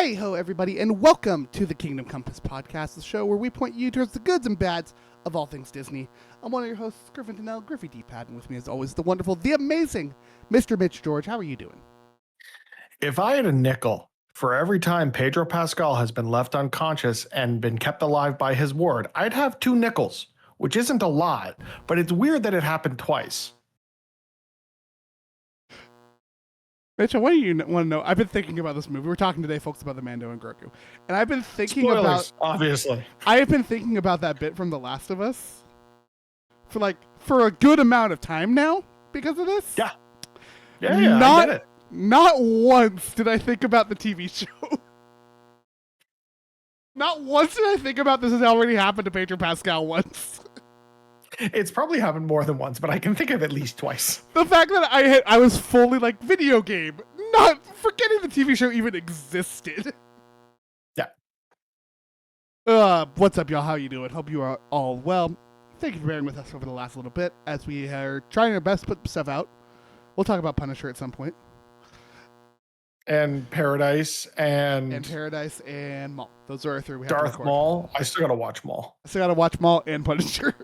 Hi ho, everybody, and welcome to the Kingdom Compass podcast, the show where we point you towards the goods and bads of all things Disney. I'm one of your hosts, Griffin Tennell, Griffey D-Pad, and with me as always, the wonderful, the amazing Mr. Mitch George. How are you doing? If I had a nickel for every time Pedro Pascal has been left unconscious and been kept alive by his ward, I'd have 2 nickels, which isn't a lot, but it's weird that it happened twice. Mitch, what do you want to know? I've been thinking about this movie. We're talking today, folks, about the Mando and Grogu. And I've been thinking obviously. I have been thinking about that bit from The Last of Us for a good amount of time now because of this. Yeah, I get it. Not once did I think about the TV show. Not once did I think about this has already happened to Pedro Pascal once. It's probably happened more than once, but I can think of at least twice. The fact that I was fully like video game, not forgetting the TV show even existed. Yeah. What's up, y'all? How you doing? Hope you are all well. Thank you for bearing with us over the last little bit as we are trying our best to put stuff out. We'll talk about Punisher at some point. And Paradise and Maul. Those are our 3 we have Darth Maul. I still gotta watch Maul. I still gotta watch Maul and Punisher.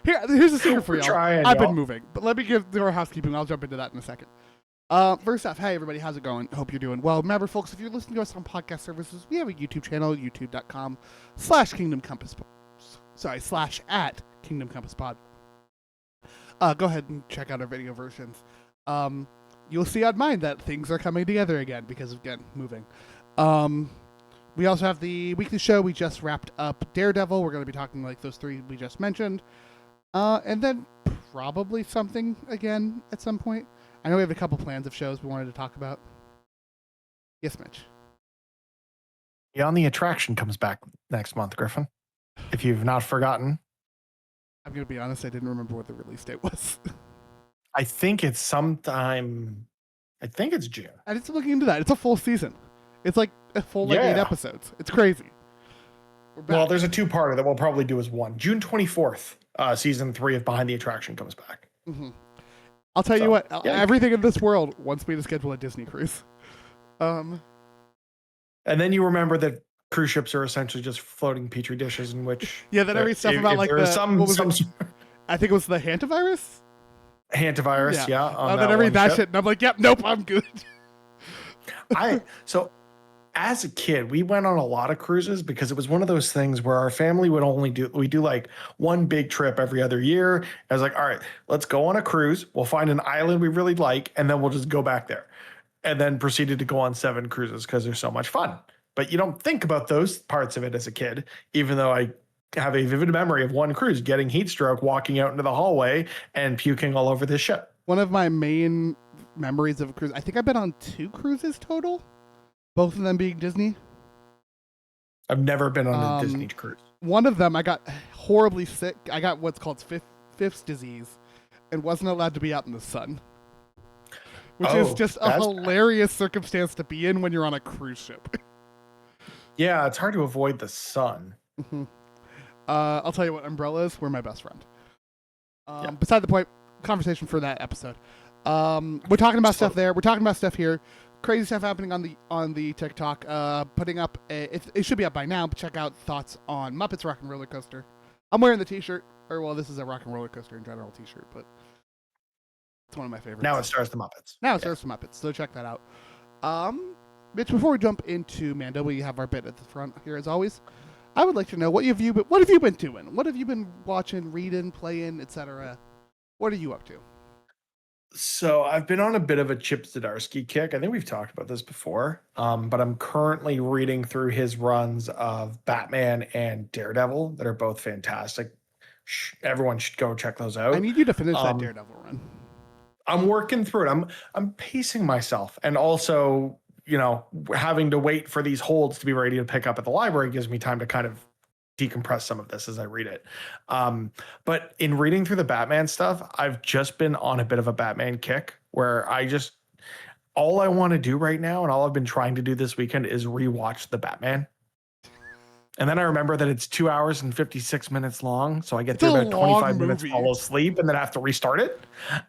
Here's a secret for y'all. I've been moving, but let me give our housekeeping. I'll jump into that in a second. First off, hey everybody, how's it going? Hope you're doing well. Remember, folks, if you're listening to us on podcast services, we have a YouTube channel, youtube.com/Kingdom Compass. /@ Kingdom Compass Pod. Go ahead and check out our video versions. You'll see on mine that things are coming together again because of, again, moving. We also have the weekly show. We just wrapped up Daredevil. We're going to be talking like those 3 we just mentioned. And then probably something again at some point. I know we have a couple plans of shows we wanted to talk about. Yes, Mitch. Beyond the Attraction comes back next month, Griffin. If you've not forgotten. I'm going to be honest, I didn't remember what the release date was. I think it's sometime. I think it's June. I did some looking into that. It's a full season. It's like a full 8 episodes. It's crazy. Well, there's a 2-parter that we'll probably do as one. June 24th, season 3 of Behind the Attraction comes back. Mm-hmm. I'll tell you what. Everything in this world wants me to schedule a Disney cruise. And then you remember that cruise ships are essentially just floating petri dishes in which. Yeah, that every stuff about like the I think it was the hantavirus. Hantavirus, yeah. Then I read that shit and I'm like, yep, nope, I'm good. So as a kid, we went on a lot of cruises because it was one of those things where our family would we do like one big trip every other year. I was like, all right, let's go on a cruise. We'll find an island we really like, and then we'll just go back there. And then proceeded to go on 7 cruises because they're so much fun. But you don't think about those parts of it as a kid, even though I have a vivid memory of one cruise, getting heat stroke, walking out into the hallway and puking all over this ship. One of my main memories of a cruise, I think I've been on 2 cruises total, both of them being Disney. I've never been on a Disney cruise. One of them, I got horribly sick. I got what's called Fifth's disease and wasn't allowed to be out in the sun, which is just a hilarious circumstance to be in when you're on a cruise ship. Yeah, it's hard to avoid the sun. Mm-hmm. I'll tell you what, umbrellas were my best friend. Beside the point, conversation for that episode. We're talking about stuff there. We're talking about stuff here. Crazy stuff happening on the TikTok. Putting up it should be up by now, but check out thoughts on Muppets Rock and Roller Coaster. I'm wearing the t-shirt, this is a Rock and Roller Coaster in general t-shirt, but it's one of my favorites. Now it stars the Muppets. Stars the Muppets, so check that out. Mitch, before we jump into Mando, we have our bit at the front here as always. I would like to know what have you been doing? What have you been watching, reading, playing, etc.? What are you up to? So I've been on a bit of a Chip Zdarsky kick. I think we've talked about this before, but I'm currently reading through his runs of Batman and Daredevil that are both fantastic. Everyone should go check those out. I need you to finish that Daredevil run. I'm working through it. I'm pacing myself, and also, having to wait for these holds to be ready to pick up at the library gives me time to kind of decompress some of this as I read it. But in reading through the Batman stuff, I've just been on a bit of a Batman kick where all I want to do right now, and all I've been trying to do this weekend, is rewatch the Batman. And then I remember that it's 2 hours and 56 minutes long. So I get through about 25 minutes, fall asleep, and then I have to restart it.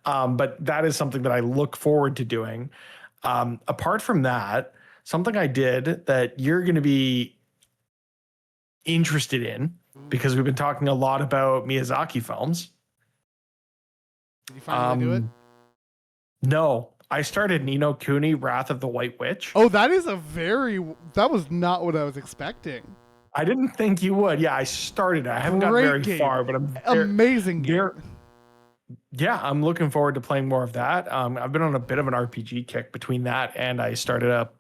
But that is something that I look forward to doing. Apart from that, something I did that you're going to be interested in because we've been talking a lot about Miyazaki films. Did you finally do it? No, I started Ni no Kuni, Wrath of the White Witch. Oh, that was not what I was expecting. I didn't think you would. Yeah, I started. I haven't got very far, but I'm amazing game. Yeah, I'm looking forward to playing more of that. I've been on a bit of an RPG kick between that and I started up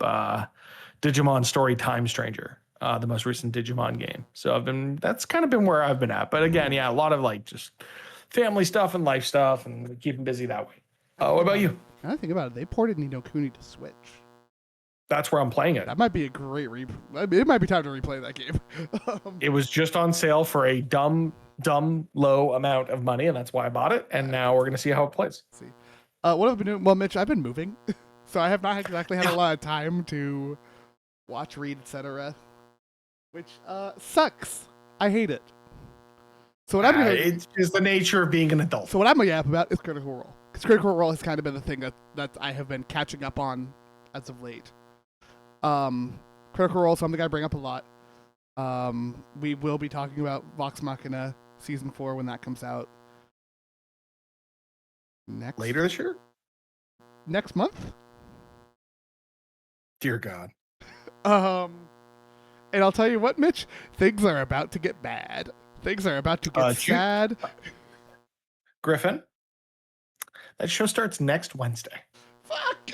Digimon Story Time Stranger, the most recent Digimon game. So that's kind of been where I've been at. But again, yeah, a lot of like just family stuff and life stuff and keeping busy that way. What about you? I think about it. They ported Ni no Kuni to Switch. That's where I'm playing it. That might be a great it might be time to replay that game. It was just on sale for a dumb low amount of money, and that's why I bought it. And now we're gonna see how it plays. Let's see, what have I been doing? Well, Mitch, I've been moving, so I have not exactly had a lot of time to watch, read, etc. Which sucks. I hate it. So what it's just the nature of being an adult. So what I'm gonna yap about is Critical Role, because Critical Role has kind of been the thing that I have been catching up on as of late. Critical Role, something I bring up a lot. We will be talking about Vox Machina Season 4 when that comes out. Later this year? Next month? Dear God. And I'll tell you what, Mitch, things are about to get bad. Things are about to get sad. Griffin, that show starts next Wednesday. Fuck!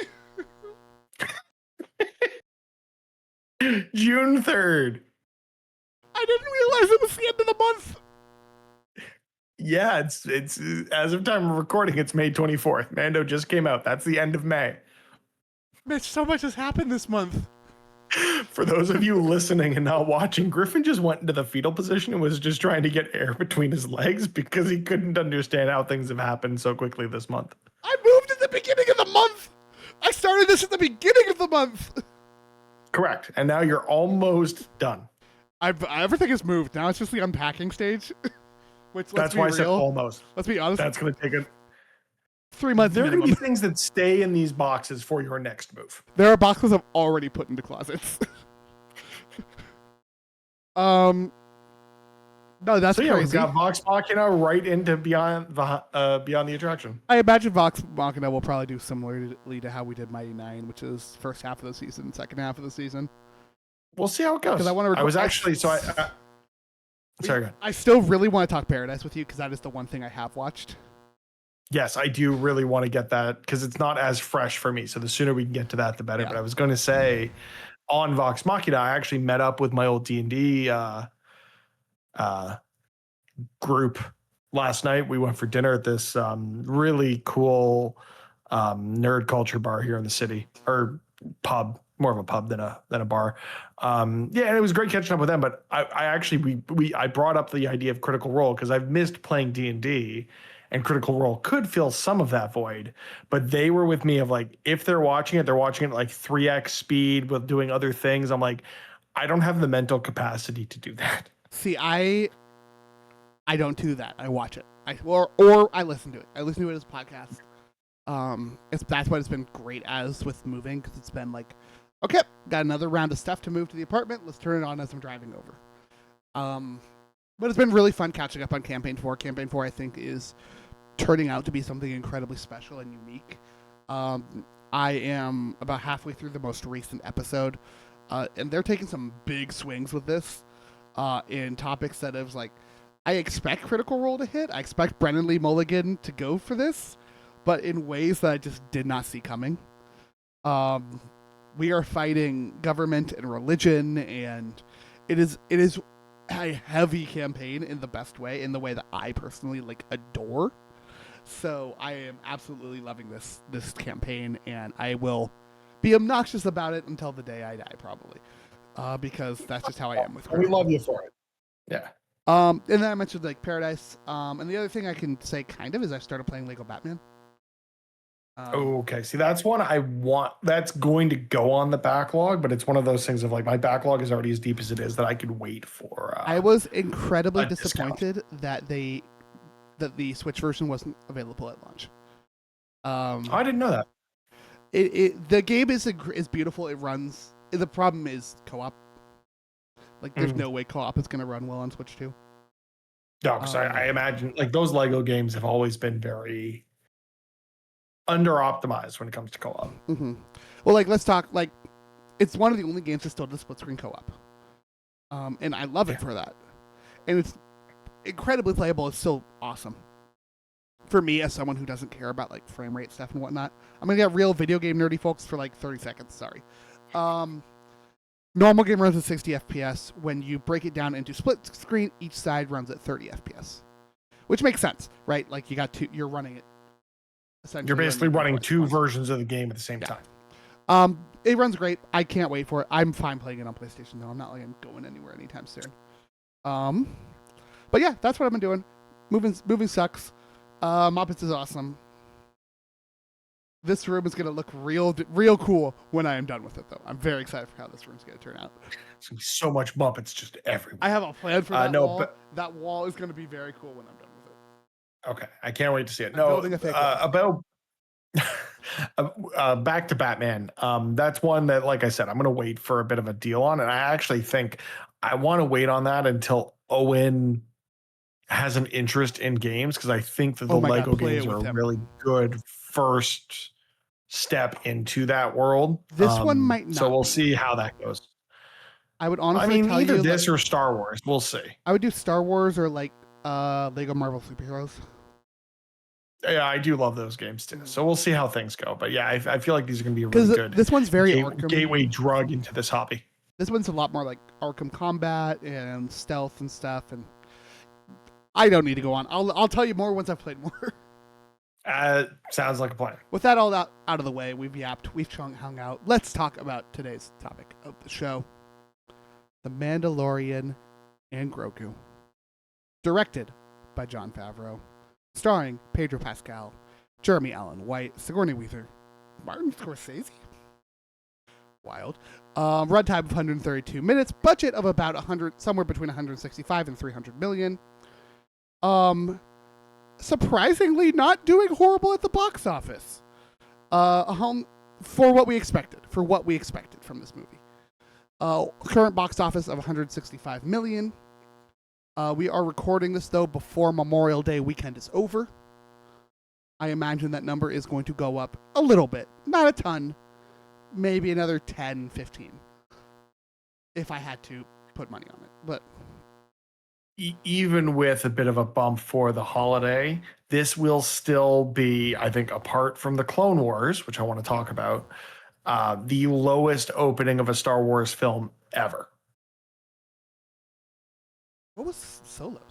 June 3rd. I didn't realize it was the end of the month. Yeah, it's as of time of recording, it's May 24th. Mando just came out. That's the end of May. Mitch, so much has happened this month. For those of you listening and not watching, Griffin just went into the fetal position and was just trying to get air between his legs because he couldn't understand how things have happened so quickly this month. I moved at the beginning of the month. I started this at the beginning of the month. Correct. And now you're almost done. Everything has moved. Now it's just the unpacking stage. Which, that's why I said almost. Let's be honest. That's going to take 3 months. There are going to be things that stay in these boxes for your next move. There are boxes I've already put into closets. No, that's so, yeah, crazy. We've got Vox Machina right into Beyond the Attraction. I imagine Vox Machina will probably do similarly to how we did Mighty 9, which is first half of the season, second half of the season. We'll see how it goes. Because I want to. I was actually sorry. I still really want to talk Paradise with you because that is the one thing I have watched. Yes, I do really want to get that because it's not as fresh for me. So the sooner we can get to that, the better. Yeah. But I was going to say, on Vox Machina, I actually met up with my old D&D group last night. We went for dinner at this really cool nerd culture bar here in the city, or pub, more of a pub than a bar. And it was great catching up with them. But I actually I brought up the idea of Critical Role because I've missed playing D&D. And Critical Role could fill some of that void, but they were with me of like, if they're watching it at like 3x speed with doing other things. I'm like, I don't have the mental capacity to do that. See, I don't do that. I watch it. Or I listen to it. I listen to it as a podcast. That's what it's been great as with moving, because it's been like, okay, got another round of stuff to move to the apartment. Let's turn it on as I'm driving over. But it's been really fun catching up on Campaign 4. Campaign 4, I think, is turning out to be something incredibly special and unique. I am about halfway through the most recent episode, and they're taking some big swings with this in topics that is like, I expect Critical Role to hit. I expect Brennan Lee Mulligan to go for this, but in ways that I just did not see coming. We are fighting government and religion, and it is a heavy campaign in the best way, in the way that I personally adore. So I am absolutely loving this campaign, and I will be obnoxious about it until the day I die, probably, because that's just how I am with. We love you for it. Yeah. And then I mentioned Paradise. And the other thing I can say kind of is I started playing Lego Batman. Okay. See, that's one I want. That's going to go on the backlog, but it's one of those things of my backlog is already as deep as it is that I could wait for. I was incredibly disappointed that the Switch version wasn't available at launch. I didn't know that. The game is beautiful. It runs The problem is co-op. Like, there's no way co-op is going to run well on Switch 2. No, because I imagine like those Lego games have always been very under optimized when it comes to co-op. Mm-hmm. Well, like, let's talk. Like, it's one of the only games that still does split screen co-op, and I love it for that. And it's incredibly playable. It's so awesome. For me, as someone who doesn't care about like frame rate stuff and whatnot, I'm gonna get real video game nerdy folks for like 30 seconds. Sorry. Normal game runs at 60 FPS. When you break it down into split screen, each side runs at 30 FPS, which makes sense, right? Like you're running it. You're basically running two versions of the game at the same time. It runs great. I can't wait for it. I'm fine playing it on PlayStation though. I'm not like I'm going anywhere anytime soon. But yeah, that's what I've been doing. Moving sucks. Muppets is awesome. This room is going to look real cool when I am done with it, though. I'm very excited for how this room's going to turn out. It's going to be so much Muppets just everywhere. I have a plan for that wall. But that wall is going to be very cool when I'm done with it. Okay, I can't wait to see it. About back to Batman. That's one that, like I said, I'm going to wait for a bit of a deal on, and I actually think I want to wait on that until Owen has an interest in games, because I think that the Lego games are a really good first step into that world. This one might not. So we'll see how that goes. I would honestly tell either you this or Star Wars. We'll see. I would do Star Wars or like Lego Marvel Superheroes. Yeah, I do love those games too. So we'll see how things go. But yeah, I feel like these are going to be really good. This one's very gateway drug into this hobby. This one's a lot more like Arkham Combat and stealth and stuff. And I don't need to go on. I'll tell you more once I've played more. Sounds like a plan. With that all out of the way, we've yapped, we've hung out. Let's talk about today's topic of the show: The Mandalorian and Grogu. Directed by Jon Favreau, starring Pedro Pascal, Jeremy Allen White, Sigourney Weaver, Martin Scorsese. Wild. Runtime of 132 minutes. Budget of about 100, somewhere between 165 and 300 million. Surprisingly not doing horrible at the box office. For what we expected from this movie. Current box office of 165 million. We are recording this though before Memorial Day weekend is over. I imagine that number is going to go up a little bit, not a ton, maybe another 10, 15 if I had to put money on it. But even with a bit of a bump for the holiday, this will still be, I think, apart from the Clone Wars, which I want to talk about, the lowest opening of a Star Wars film ever. What was Solo's?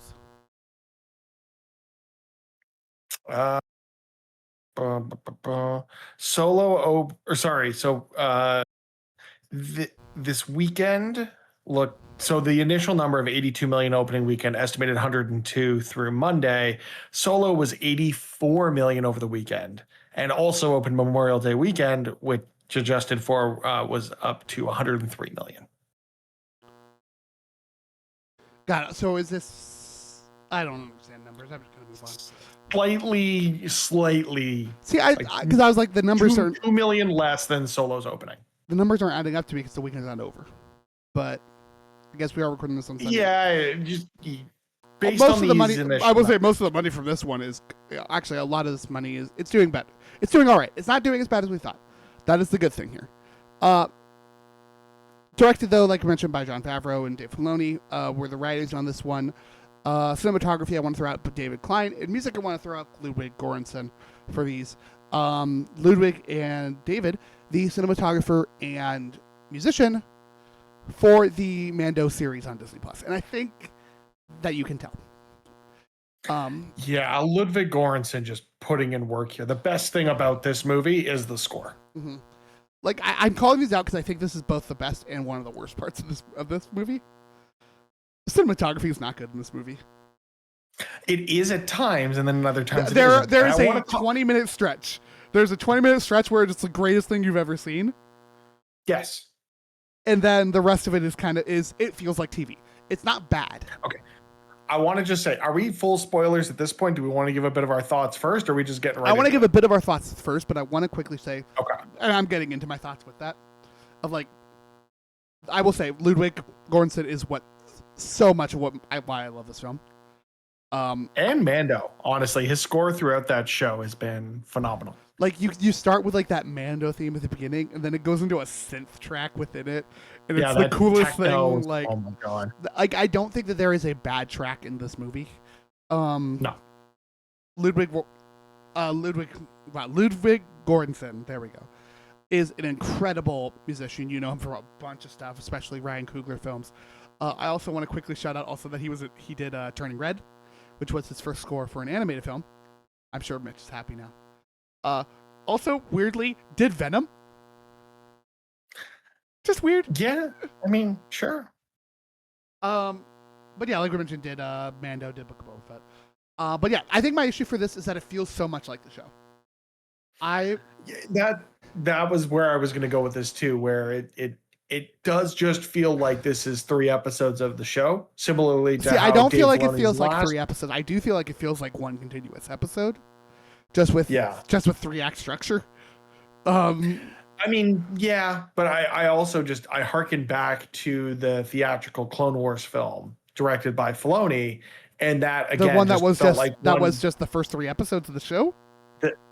This weekend, look, so the initial number of 82 million opening weekend, estimated 102 through Monday. Solo was 84 million over the weekend, and also opened Memorial Day weekend, which adjusted for was up to 103 million. Got it. So is this? I don't understand numbers. I'm just gonna move on. Slightly. See, because I was like, the numbers are 2 million less than Solo's opening. The numbers aren't adding up to me because the weekend's not over. But I guess we are recording this on Sunday. Yeah, just based most on of the money. I will say most of the money from this one is actually a lot of this money is it's doing better. It's doing all right. It's not doing as bad as we thought. That is the good thing here. Directed though, like I mentioned, by Jon Favreau and Dave Filoni, were the writers on this one. Cinematography I want to throw out, but David Klein. And music I want to throw out Ludwig Göransson for these. Ludwig and David, the cinematographer and musician for the Mando series on Disney Plus, and I think that you can tell. Yeah, Ludwig Göransson just putting in work here. The best thing about this movie is the score. Mm-hmm. Like I'm calling these out because I think this is both the best and one of the worst parts of this movie. The cinematography is not good in this movie. It is at times, and then other times there is a 20-minute stretch. There's a 20-minute stretch where it's the greatest thing you've ever seen. Yes. And then the rest of it it feels like TV. It's not bad. Okay. I want to just say, are we full spoilers at this point? Do we want to give a bit of our thoughts first, or are we just getting right? I want to give a bit of our thoughts first, but I want to quickly say, okay. And I'm getting into my thoughts with that, of like, I will say Ludwig Göransson is so much of why I love this film. And Mando, honestly, his score throughout that show has been phenomenal. Like you start with like that Mando theme at the beginning, and then it goes into a synth track within it, and it's the coolest thing. Like, oh my god! Like I don't think that there is a bad track in this movie. No, Ludwig Göransson. There we go. Is an incredible musician. You know him from a bunch of stuff, especially Ryan Coogler films. I also want to quickly shout out also that he did Turning Red, which was his first score for an animated film. I'm sure Mitch is happy now. Also, weirdly, did Venom. Just weird. Yeah, I mean, sure. But yeah, like we mentioned, did Mando, did Book of Boba Fett. But yeah, I think my issue for this is that it feels so much like the show. That was where I was going to go with this too, where it does just feel like this is 3 episodes of the show. Similarly to I don't feel like it feels like 3 episodes. I do feel like it feels like one continuous episode. Just with 3-act structure. I mean, yeah, but I also I harken back to the theatrical Clone Wars film directed by Filoni, and that again, the one that was just the first 3 episodes of the show.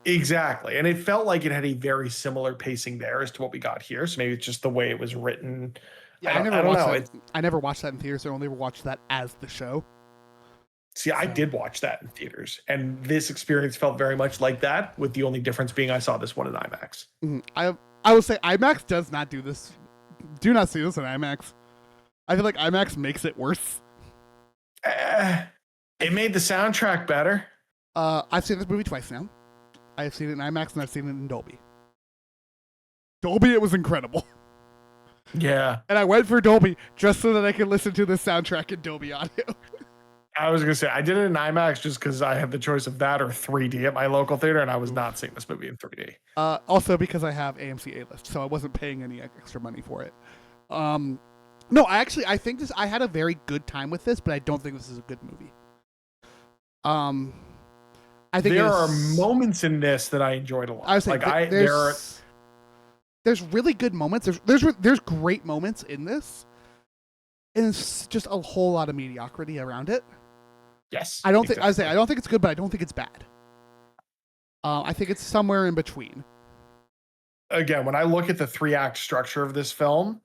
Exactly, and it felt like it had a very similar pacing there as to what we got here. So maybe it's just the way it was written. Yeah, I never watched that in theaters. I only watched that as the show. See, I did watch that in theaters, and this experience felt very much like that, with the only difference being I saw this one in IMAX. Mm-hmm. I will say IMAX does not do this. Do not see this in IMAX. I feel like IMAX makes it worse. It made the soundtrack better. I've seen this movie twice now. I've seen it in IMAX and I've seen it in Dolby. Dolby, it was incredible. Yeah. And I went for Dolby just so that I could listen to the soundtrack in Dolby audio. I was going to say, I did it in IMAX just because I had the choice of that or 3D at my local theater, and I was not seeing this movie in 3D. Also because I have AMC A-List, so I wasn't paying any extra money for it. No, I think I had a very good time with this, but I don't think this is a good movie. I think there are moments in this that I enjoyed a lot. I was saying, there's really good moments. There's great moments in this, and it's just a whole lot of mediocrity around it. Yes, I don't think it's good, but I don't think it's bad. I think it's somewhere in between. Again, when I look at the 3-act structure of this film,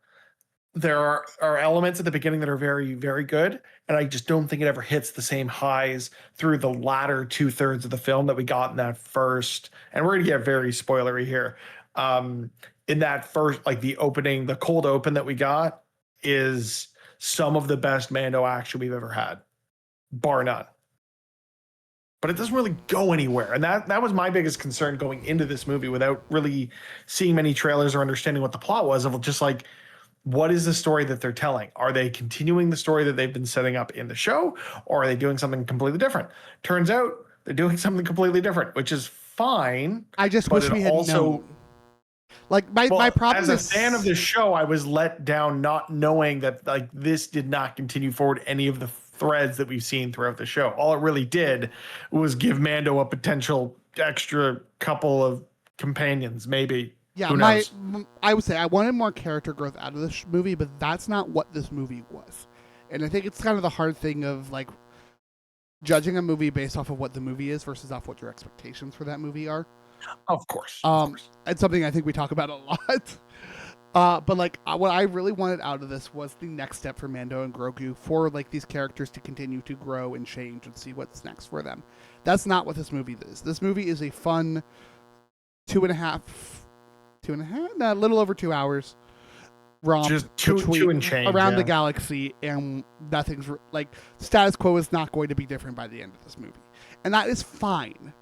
there are elements at the beginning that are very, very good, and I just don't think it ever hits the same highs through the latter 2/3 of the film that we got in that first. And we're gonna get very spoilery here. In that first, like the cold open that we got is some of the best Mando action we've ever had, bar none. But it doesn't really go anywhere. And that was my biggest concern going into this movie without really seeing many trailers or understanding what the plot was, of just like, what is the story that they're telling? Are they continuing the story that they've been setting up in the show, or are they doing something completely different? Turns out they're doing something completely different, which is fine. I just wish we had known. Like my problem as a fan of the show, I was let down not knowing that like this did not continue forward any of the threads that we've seen throughout the show. All it really did was give Mando a potential extra couple of companions, maybe. Yeah, I would say I wanted more character growth out of this movie, but that's not what this movie was. And I think it's kind of the hard thing of like judging a movie based off of what the movie is versus off what your expectations for that movie are. Of course. It's something I think we talk about a lot. But like what I really wanted out of this was the next step for Mando and Grogu, for like these characters to continue to grow and change and see what's next for them. That's not what this movie is. This movie is a fun a little over 2 hours romp, just two and change around the galaxy, and nothing's like status quo is not going to be different by the end of this movie, and that is fine.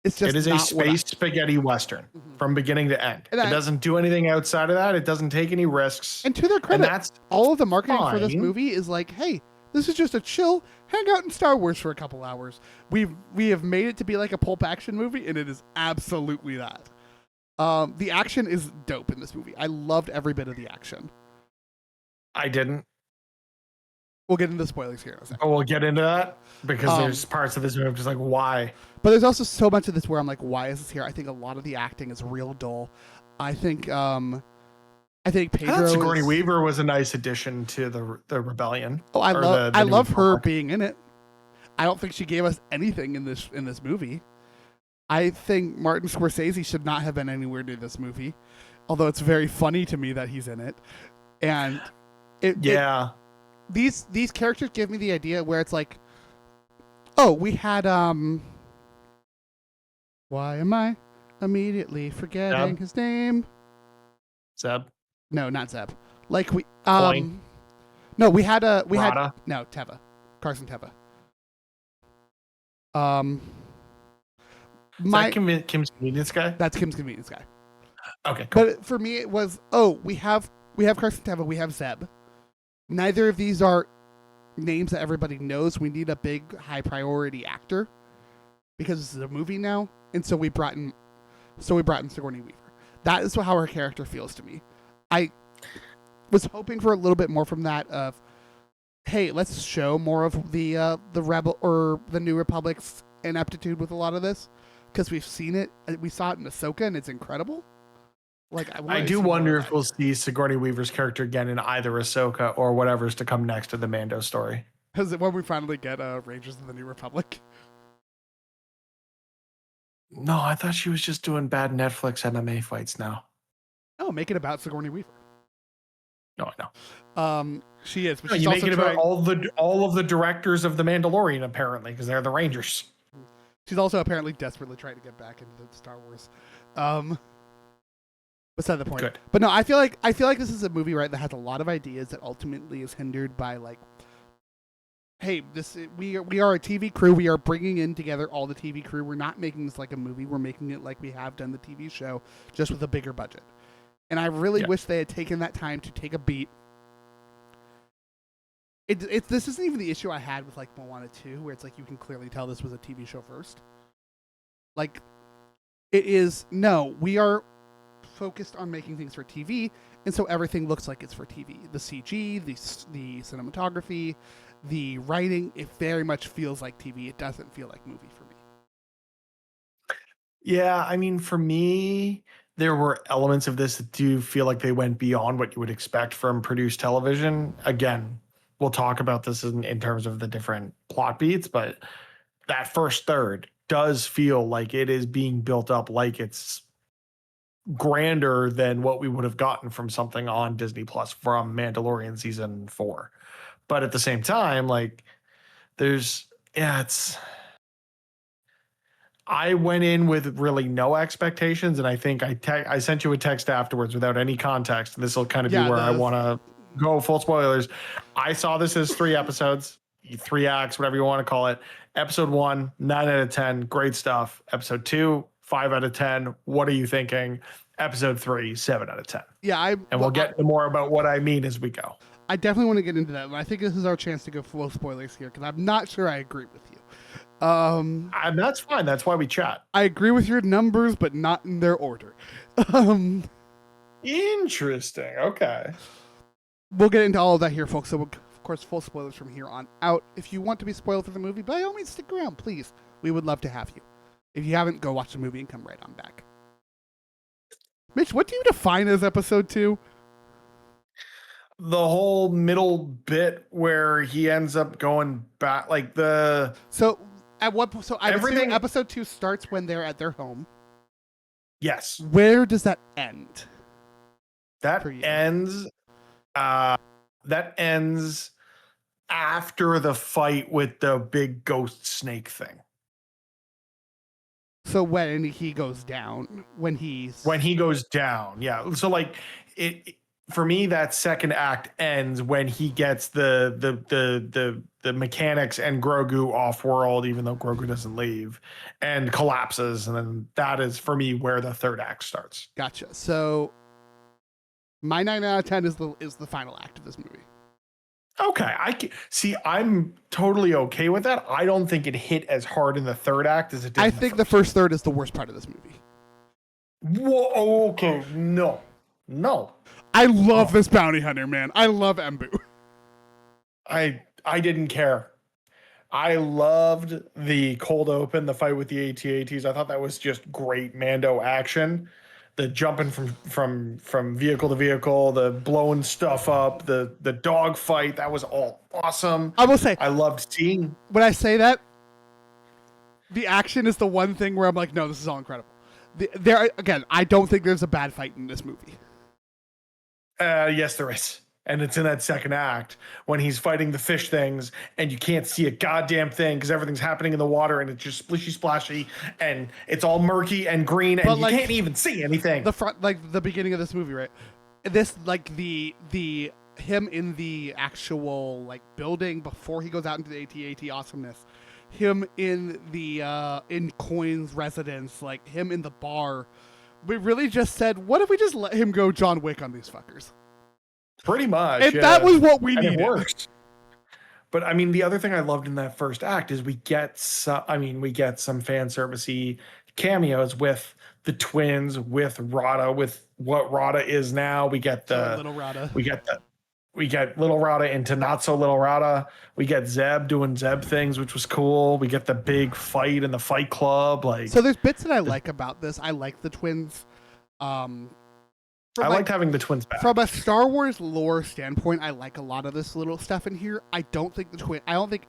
It's just it is a space spaghetti western from beginning to end. It doesn't do anything outside of that. It doesn't take any risks. And to their credit, all of the marketing for this movie is like, hey, this is just a chill hang out in Star Wars for a couple hours. We have made it to be like a pulp action movie, and it is absolutely that. The action is dope in this movie. I loved every bit of the action. I didn't. We'll get into spoilers here in a second. Oh, we'll get into that because there's parts of this movie I'm just like, why? But there's also so much of this where I'm like, why is this here? I think a lot of the acting is real dull. I think I think I thought Pedro Sigourney is, Weaver was a nice addition to the rebellion. oh, I Or love the I New love her Republic. being in it. I don't think she gave us anything in this movie. I think Martin Scorsese should not have been anywhere near this movie, although it's very funny to me that he's in it. And Yeah. these characters give me the idea where it's like, oh, we had why am I immediately forgetting Zeb? his name? Zeb? No, not Zeb. Like we Coin? no, we had Rada? no Teva. Carson Teva. Um Is that Kim's Convenience guy? That's Kim's Convenience guy. Okay, cool. But for me it was, oh, we have Carson Teva, we have Zeb. Neither of these are names that everybody knows. We need a big high priority actor because this is a movie now, and so we brought in Sigourney Weaver. That is how her character feels to me. I was hoping for a little bit more from that of, hey, let's show more of the rebel or the New Republic's ineptitude with a lot of this, because we've seen it. We saw it in Ahsoka, and it's incredible. Like I do wonder if we'll see Sigourney Weaver's character again in either Ahsoka or whatever's to come next to the Mando story. Is it when we finally get Rangers of the New Republic? No, I thought she was just doing bad Netflix MMA fights now. Oh, make it about Sigourney Weaver. No, I know. She is. But no, she's you make also it about all of the directors of the Mandalorian apparently, because they're the Rangers. She's also apparently desperately trying to get back into Star Wars. Beside the point. Good. But no, I feel like this is a movie, right, that has a lot of ideas that ultimately is hindered by, like, hey, we are a TV crew. We are bringing in together all the TV crew. We're not making this like a movie. We're making it like we have done the TV show, just with a bigger budget. And I really wish they had taken that time to take a beat. This isn't even the issue I had with like Moana 2, where it's like you can clearly tell this was a TV show first. Like, it is, no, we are focused on making things for TV, and so everything looks like it's for TV. The CG, the cinematography, the writing, it very much feels like TV. It doesn't feel like movie for me. Yeah, I mean, for me, there were elements of this that do feel like they went beyond what you would expect from produced television. Again, we'll talk about this in terms of the different plot beats, but that first third does feel like it is being built up like it's grander than what we would have gotten from something on Disney Plus from Mandalorian season 4. But at the same time, like I went in with really no expectations, and I think I sent you a text afterwards without any context. This will kind of be where I want to go full spoilers. I saw this as 3 episodes, 3 acts, whatever you want to call it. Episode 1, 9 out of 10, great stuff. Episode 2, 5 out of 10. What are you thinking? Episode 3, 7 out of 10. Yeah, we'll get more about what I mean as we go. I definitely want to get into that, and I think this is our chance to go full spoilers here, because I'm not sure I agree with you. And that's fine. That's why we chat. I agree with your numbers, but not in their order. Interesting. Okay. We'll get into all of that here, folks. So, of course, full spoilers from here on out. If you want to be spoiled for the movie, by all means, stick around, please. We would love to have you. If you haven't, go watch the movie and come right on back. Mitch, what do you define as episode 2? The whole middle bit where he ends up going back, like the. So at what? So everything. Episode 2 starts when they're at their home. Yes. Where does that end? That ends. That ends after the fight with the big ghost snake thing. So when he goes down, when he goes down, yeah. So like it for me, that second act ends when he gets the mechanics and Grogu off world, even though Grogu doesn't leave, and collapses, and then that is for me where the third act starts. Gotcha. So my 9 out of 10 is the final act of this movie. Okay, I'm totally okay with that. I don't think it hit as hard in the third act as it did. I think the first third is the worst part of this movie. Whoa, okay, no. I love this bounty hunter, man. I love Embu. I didn't care. I loved the cold open, the fight with the AT-ATs. I thought that was just great Mando action. the jumping from vehicle to vehicle, the blowing stuff up, the dog fight. That was all awesome. I will say, I loved seeing. when I say that, the action is the one thing where I'm like, no, this is all incredible. Again, I don't think there's a bad fight in this movie. Yes, there is. And it's in that second act when he's fighting the fish things and you can't see a goddamn thing because everything's happening in the water and it's just splishy splashy and it's all murky and green and you can't even see anything. The front, like the beginning of this movie, right? This, like the him in the actual like building before he goes out into the AT-AT awesomeness, him in the in Coin's residence, like him in the bar. We really just said, what if we just let him go John Wick on these fuckers? Pretty much. And that was what we needed. It works. But I mean, the other thing I loved in that first act is we get some fan servicey cameos with the twins, with Rada, with what Rada is now. We get the little Rada. We get little Rada into not so little Rada. We get Zeb doing Zeb things, which was cool. We get the big fight in the Fight Club. Like, so there's bits that I like about this. I like the twins. I liked having the twins back. From a Star Wars lore standpoint, I like a lot of this little stuff in here. I don't think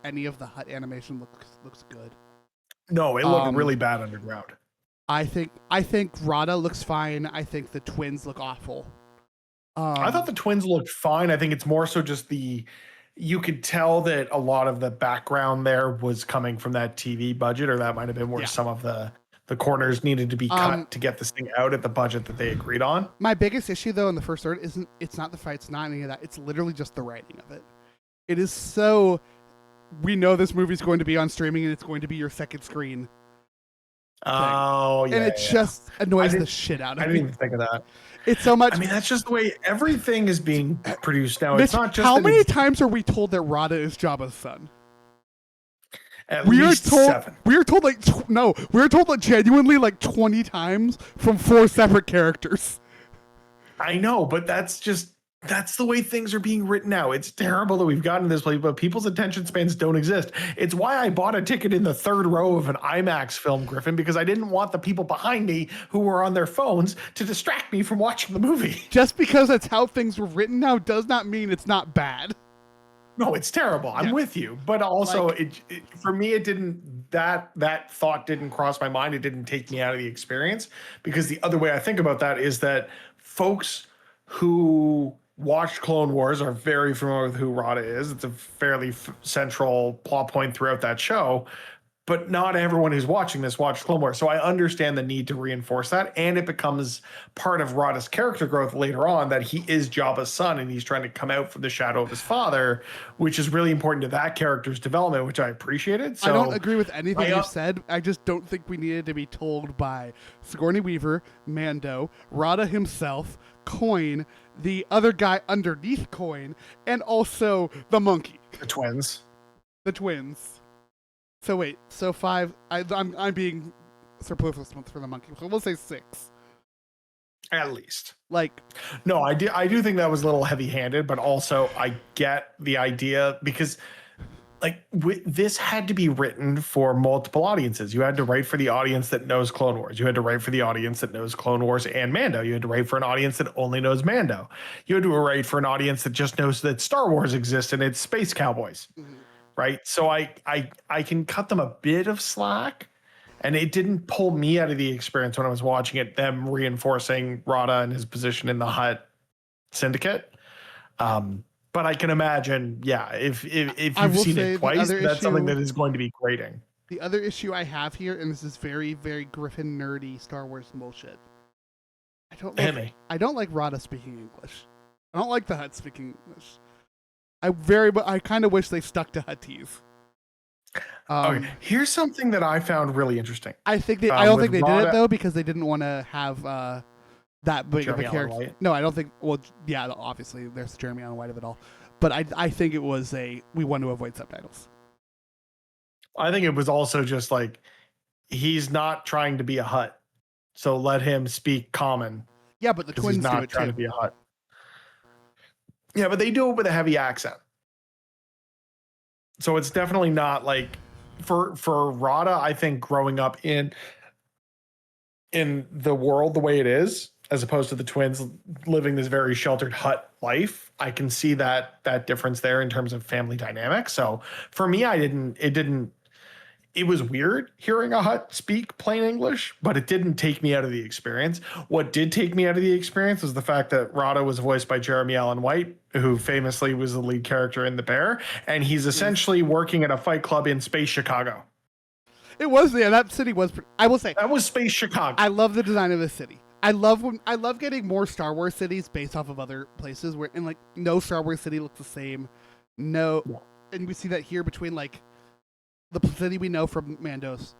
any of the Hutt animation looks good. No, it looked really bad underground. I think Rada looks fine. I think the twins look awful. I thought the twins looked fine. I think it's more so just you could tell that a lot of the background there was coming from that TV budget, or that might have been where some of the corners needed to be cut to get this thing out at the budget that they agreed on. My biggest issue, though, in the first third it's not the fights, not any of that. It's literally just the writing of it. It is so... We know this movie's going to be on streaming and it's going to be your second screen. Oh, yeah. And it just annoys the shit out of me. I didn't even think of that. It's so much... I mean, that's just the way everything is being produced now. Mitch, it's not just... How many times are we told that Rada is Jabba's son? At least 7. We are told like genuinely like 20 times from 4 separate characters. I know, but that's the way things are being written now. It's terrible that we've gotten to this place, but people's attention spans don't exist. It's why I bought a ticket in the 3rd row of an IMAX film, Griffin, because I didn't want the people behind me who were on their phones to distract me from watching the movie. Just because that's how things were written now does not mean it's not bad. No, it's terrible. I'm with you. But also, for me, it didn't, that thought didn't cross my mind. It didn't take me out of the experience, because the other way I think about that is that folks who watched Clone Wars are very familiar with who Rada is. It's a fairly central plot point throughout that show. But not everyone who's watching this watched Clone Wars. So I understand the need to reinforce that. And it becomes part of Rada's character growth later on that he is Jabba's son and he's trying to come out from the shadow of his father, which is really important to that character's development, which I appreciated. So I don't agree with anything you said. I just don't think we needed to be told by Sigourney Weaver, Mando, Rada himself, Coin, the other guy underneath Coin, and also the monkey. The twins. So wait, so 5. I'm being superfluous for the monkey. So we'll say 6. At least. Like, no, I do think that was a little heavy-handed, but also I get the idea, because like this had to be written for multiple audiences. You had to write for the audience that knows Clone Wars. You had to write for the audience that knows Clone Wars and Mando. You had to write for an audience that only knows Mando. You had to write for an audience that just knows that Star Wars exists and it's space cowboys. Mm-hmm. Right. So I can cut them a bit of slack, and it didn't pull me out of the experience when I was watching it, them reinforcing Rada and his position in the Hutt syndicate. But I can imagine, if you've seen it twice, that's something that is going to be grating. The other issue I have here, and this is very, very Griffin nerdy Star Wars bullshit. I don't like Rada speaking English. I don't like the Hutt speaking English. I kind of wish they stuck to Huttese. Okay. Here's something that I found really interesting. I don't think they did it though because they didn't want to have that big of a character. No, I don't think. Well, yeah, obviously there's Jeremy Allen White of it all, but I think it was we want to avoid subtitles. I think it was also just like he's not trying to be a Hutt, so let him speak common. Yeah, but the twins do it too. He's not trying to be a Hutt. Yeah, but they do it with a heavy accent. So it's definitely not like for Rada, I think growing up in the world the way it is, as opposed to the twins living this very sheltered hut life. I can see that difference there in terms of family dynamics. So for me, it was weird hearing a hut speak plain English, but it didn't take me out of the experience. What did take me out of the experience was the fact that Rada was voiced by Jeremy Allen White, who famously was the lead character in The Bear, and he's essentially working at a fight club in Space Chicago. It was, yeah, that city was, I will say. That was Space Chicago. I love the design of this city. I love getting more Star Wars cities based off of other places where, and like, no Star Wars city looks the same. No, and we see that here between like the city we know from Mando's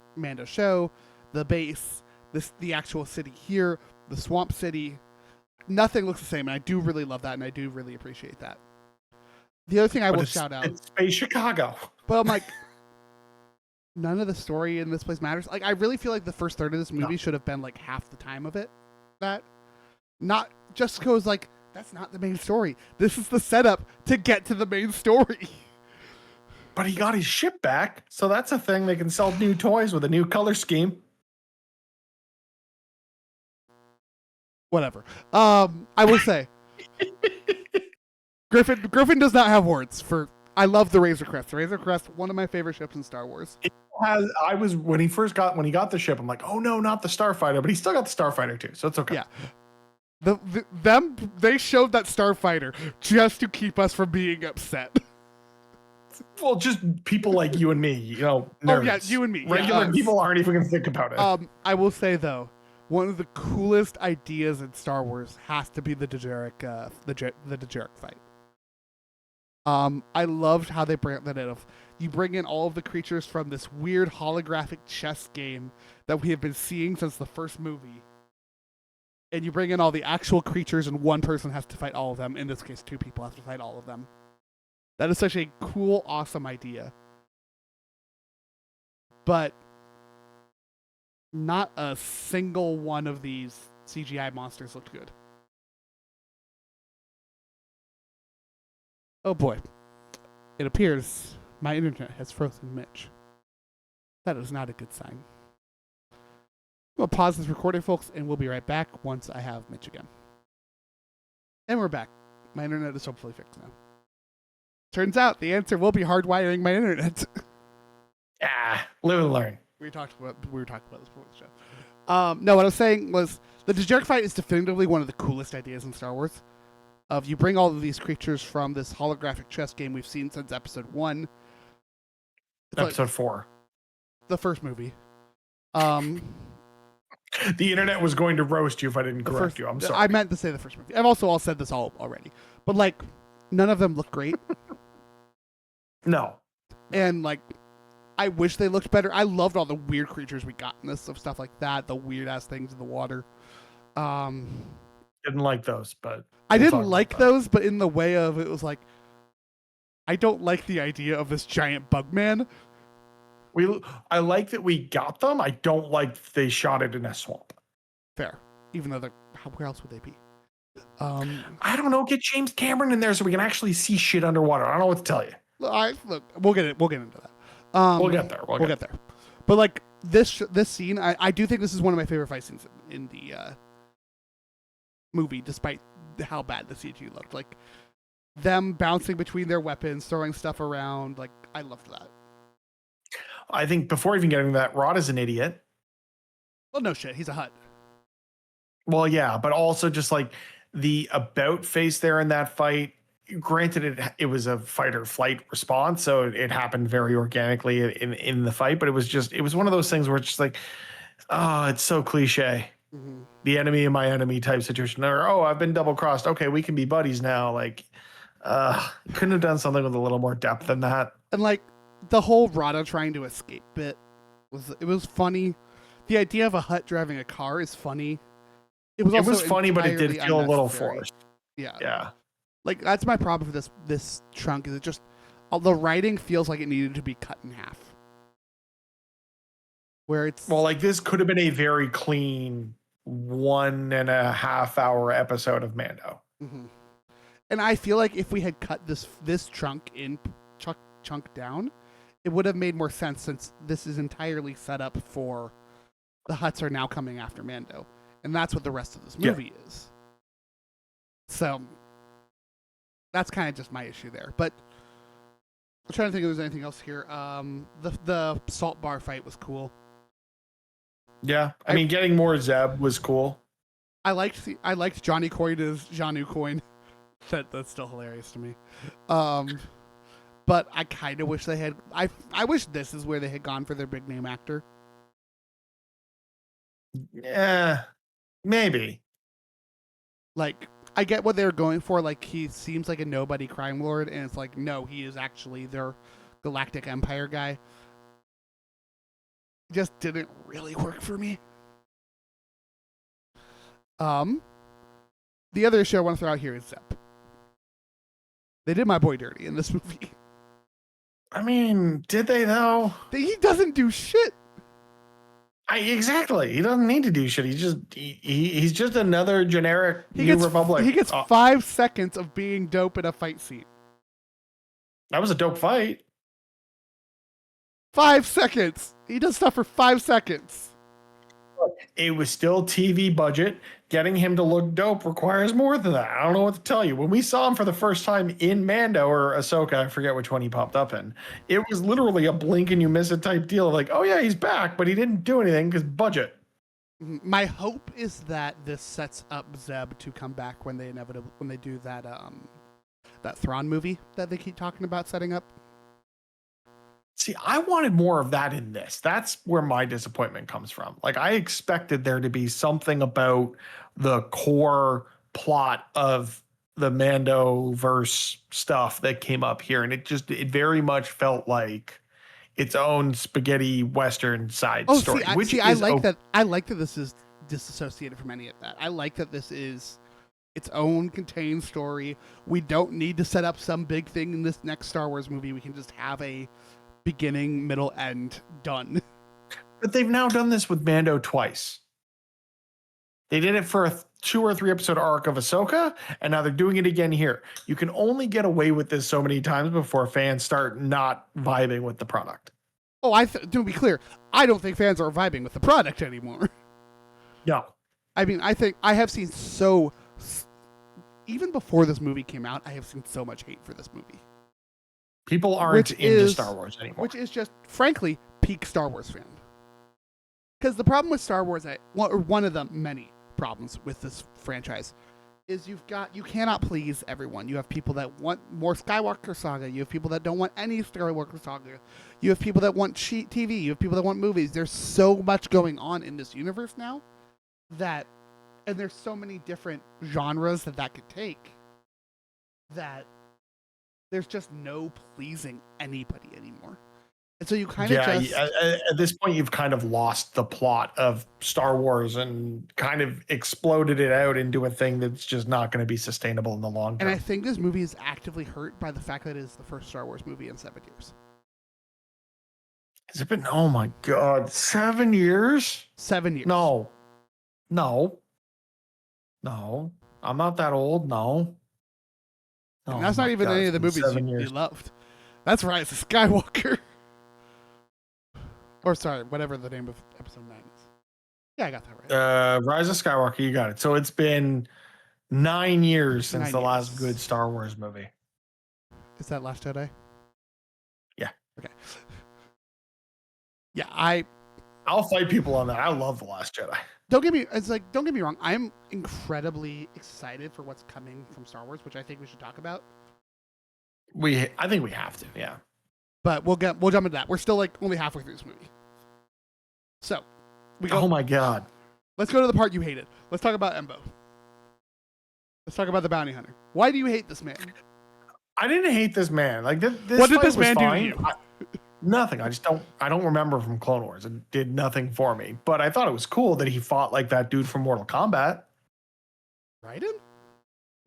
show, the base, the actual city here, the swamp city. Nothing looks the same, and I do really love that, and I do really appreciate that. The other thing I will shout out, it's Space Chicago. But I'm like, none of the story in this place matters. Like, I really feel like the first third of this movie should have been like half the time of it. That, not just because like that's not the main story. This is the setup to get to the main story. But he got his ship back, so that's a thing. They can sell new toys with a new color scheme. Whatever. I will say, Griffin does not have words for. I love the Razor Crest. The Razor Crest, one of my favorite ships in Star Wars. When he got the ship, I'm like, oh no, not the Starfighter, but he still got the Starfighter too, so it's okay. Yeah. They showed that Starfighter just to keep us from being upset. Well, just people like you and me, nerds. Oh yeah, you and me. Regular people aren't even going to think about it. I will say though, one of the coolest ideas in Star Wars has to be the Dejarik fight. I loved how they bring that in. You bring in all of the creatures from this weird holographic chess game that we have been seeing since the first movie, and you bring in all the actual creatures, and one person has to fight all of them. In this case, two people have to fight all of them. That is such a cool, awesome idea. But not a single one of these CGI monsters looked good. Oh boy. It appears my internet has frozen Mitch. That is not a good sign. We'll pause this recording, folks, and we'll be right back once I have Mitch again. And we're back. My internet is hopefully fixed now. Turns out the answer will be hardwiring my internet. Live and learn. We were talking about this before the show. No, what I was saying was the Dejarik fight is definitively one of the coolest ideas in Star Wars. You bring all of these creatures from this holographic chess game we've seen since episode 1. Episode 4. The first movie. The internet was going to roast you if I didn't correct you. I'm sorry. I meant to say the first movie. I've also all said this all already. But like, none of them look great. No. And like, I wish they looked better. I loved all the weird creatures we got in this, of stuff like that, the weird ass things in the water. Didn't like those, but I didn't like those, but in the way of it was like, I don't like the idea of this giant bug man. I like that we got them. I don't like they shot it in a swamp. Fair, even though where else would they be? I don't know. Get James Cameron in there so we can actually see shit underwater. I don't know what to tell you. Look, we'll get into that. We'll get there. We'll get there. But like this scene, I do think this is one of my favorite fight scenes in the movie, despite how bad the CG looked. Like them bouncing between their weapons, throwing stuff around. Like I loved that. I think before even getting to that, Rod is an idiot. Well, no shit, he's a hut. Well, yeah, but also just like the about face there in that fight. Granted, it was a fight or flight response, so it happened very organically in the fight. But it was one of those things where it's just like, oh, it's so cliche. Mm-hmm. The enemy of my enemy type situation. Or I've been double crossed. Okay, we can be buddies now. Like, couldn't have done something with a little more depth than that. And like the whole Rada trying to escape bit was funny. The idea of a hut driving a car is funny. It was funny, but it did feel a little forced. Yeah. Like that's my problem with this chunk. Is it just the writing feels like it needed to be cut in half. Where it's like this could have been a very clean 1.5 hour episode of Mando. Mm-hmm. And I feel like if we had cut this chunk down, it would have made more sense since this is entirely set up for the Hutts are now coming after Mando. and that's what the rest of this movie is. So that's kind of just my issue there. But I'm trying to think if there's anything else here. The salt bar fight was cool. Yeah, I mean, getting more Zeb was cool. I liked Johnny Coin as Janu Coin. That's still hilarious to me. But I kind of wish they had. I wish this is where they had gone for their big name actor. Yeah, maybe. Like, I get what they're going for. Like, he seems like a nobody crime lord, and it's like, no, he is actually their Galactic Empire guy. Just didn't really work for me. The other issue I want to throw out here is Zep. They did my boy dirty in this movie. I mean, did they though? He doesn't do shit. Exactly. He doesn't need to do shit. He's just another generic New Republic. He gets 5 seconds of being dope in a fight scene. That was a dope fight. 5 seconds. He does stuff for 5 seconds. It was still TV budget. Getting him to look dope requires more than that. I don't know what to tell you. When we saw him for the first time in Mando or Ahsoka, I forget which one he popped up in, it was literally a blink and you miss it type deal. Like, oh yeah, he's back, but he didn't do anything because budget. My hope is that this sets up Zeb to come back when they do that that Thrawn movie that they keep talking about setting up. See, I wanted more of that in this. That's where my disappointment comes from. Like, I expected there to be something about the core plot of the Mando-verse stuff that came up here. And it very much felt like its own spaghetti Western side story. I like that this is disassociated from any of that. I like that this is its own contained story. We don't need to set up some big thing in this next Star Wars movie. We can just have a beginning, middle, end, done. But they've now done this with Mando twice. They did it for a 2 or 3 episode arc of Ahsoka, and now they're doing it again here. You can only get away with this so many times before fans start not vibing with the product. Oh, to be clear, I don't think fans are vibing with the product anymore. No. I mean, I think I have seen even before this movie came out, I have seen so much hate for this movie. People aren't into Star Wars anymore. Which is just, frankly, peak Star Wars fan. Because the problem with Star Wars, or one of the many problems with this franchise, is you cannot please everyone. You have people that want more Skywalker Saga. You have people that don't want any Skywalker Saga. You have people that want TV. You have people that want movies. There's so much going on in this universe now and there's so many different genres that could take that there's just no pleasing anybody anymore. And so you kind of at this point, you've kind of lost the plot of Star Wars and kind of exploded it out into a thing that's just not going to be sustainable in the long term. And I think this movie is actively hurt by the fact that it is the first Star Wars movie in 7 years. Has it been, oh my God, 7 years? 7 years. No. I'm not that old. No. And that's not even any of the movies you loved. That's Rise of Skywalker. Or sorry, whatever the name of episode 9 is. Yeah, I got that right. Rise of Skywalker, you got it. So it's been 9 years since the last good Star Wars movie. Is that Last Jedi? Yeah. Okay. Yeah, I'll fight people on that. I love The Last Jedi. Don't get me wrong. I'm incredibly excited for what's coming from Star Wars, which I think we should talk about. I think we have to, yeah. But we'll jump into that. We're still only halfway through this movie. So, oh my God. Let's go to the part you hated. Let's talk about Embo. Let's talk about the bounty hunter. Why do you hate this man? I didn't hate this man. Like this what did this man do to you? Nothing. I don't remember from Clone Wars. It did nothing for me. But I thought it was cool that he fought like that dude from Mortal Kombat. Raiden?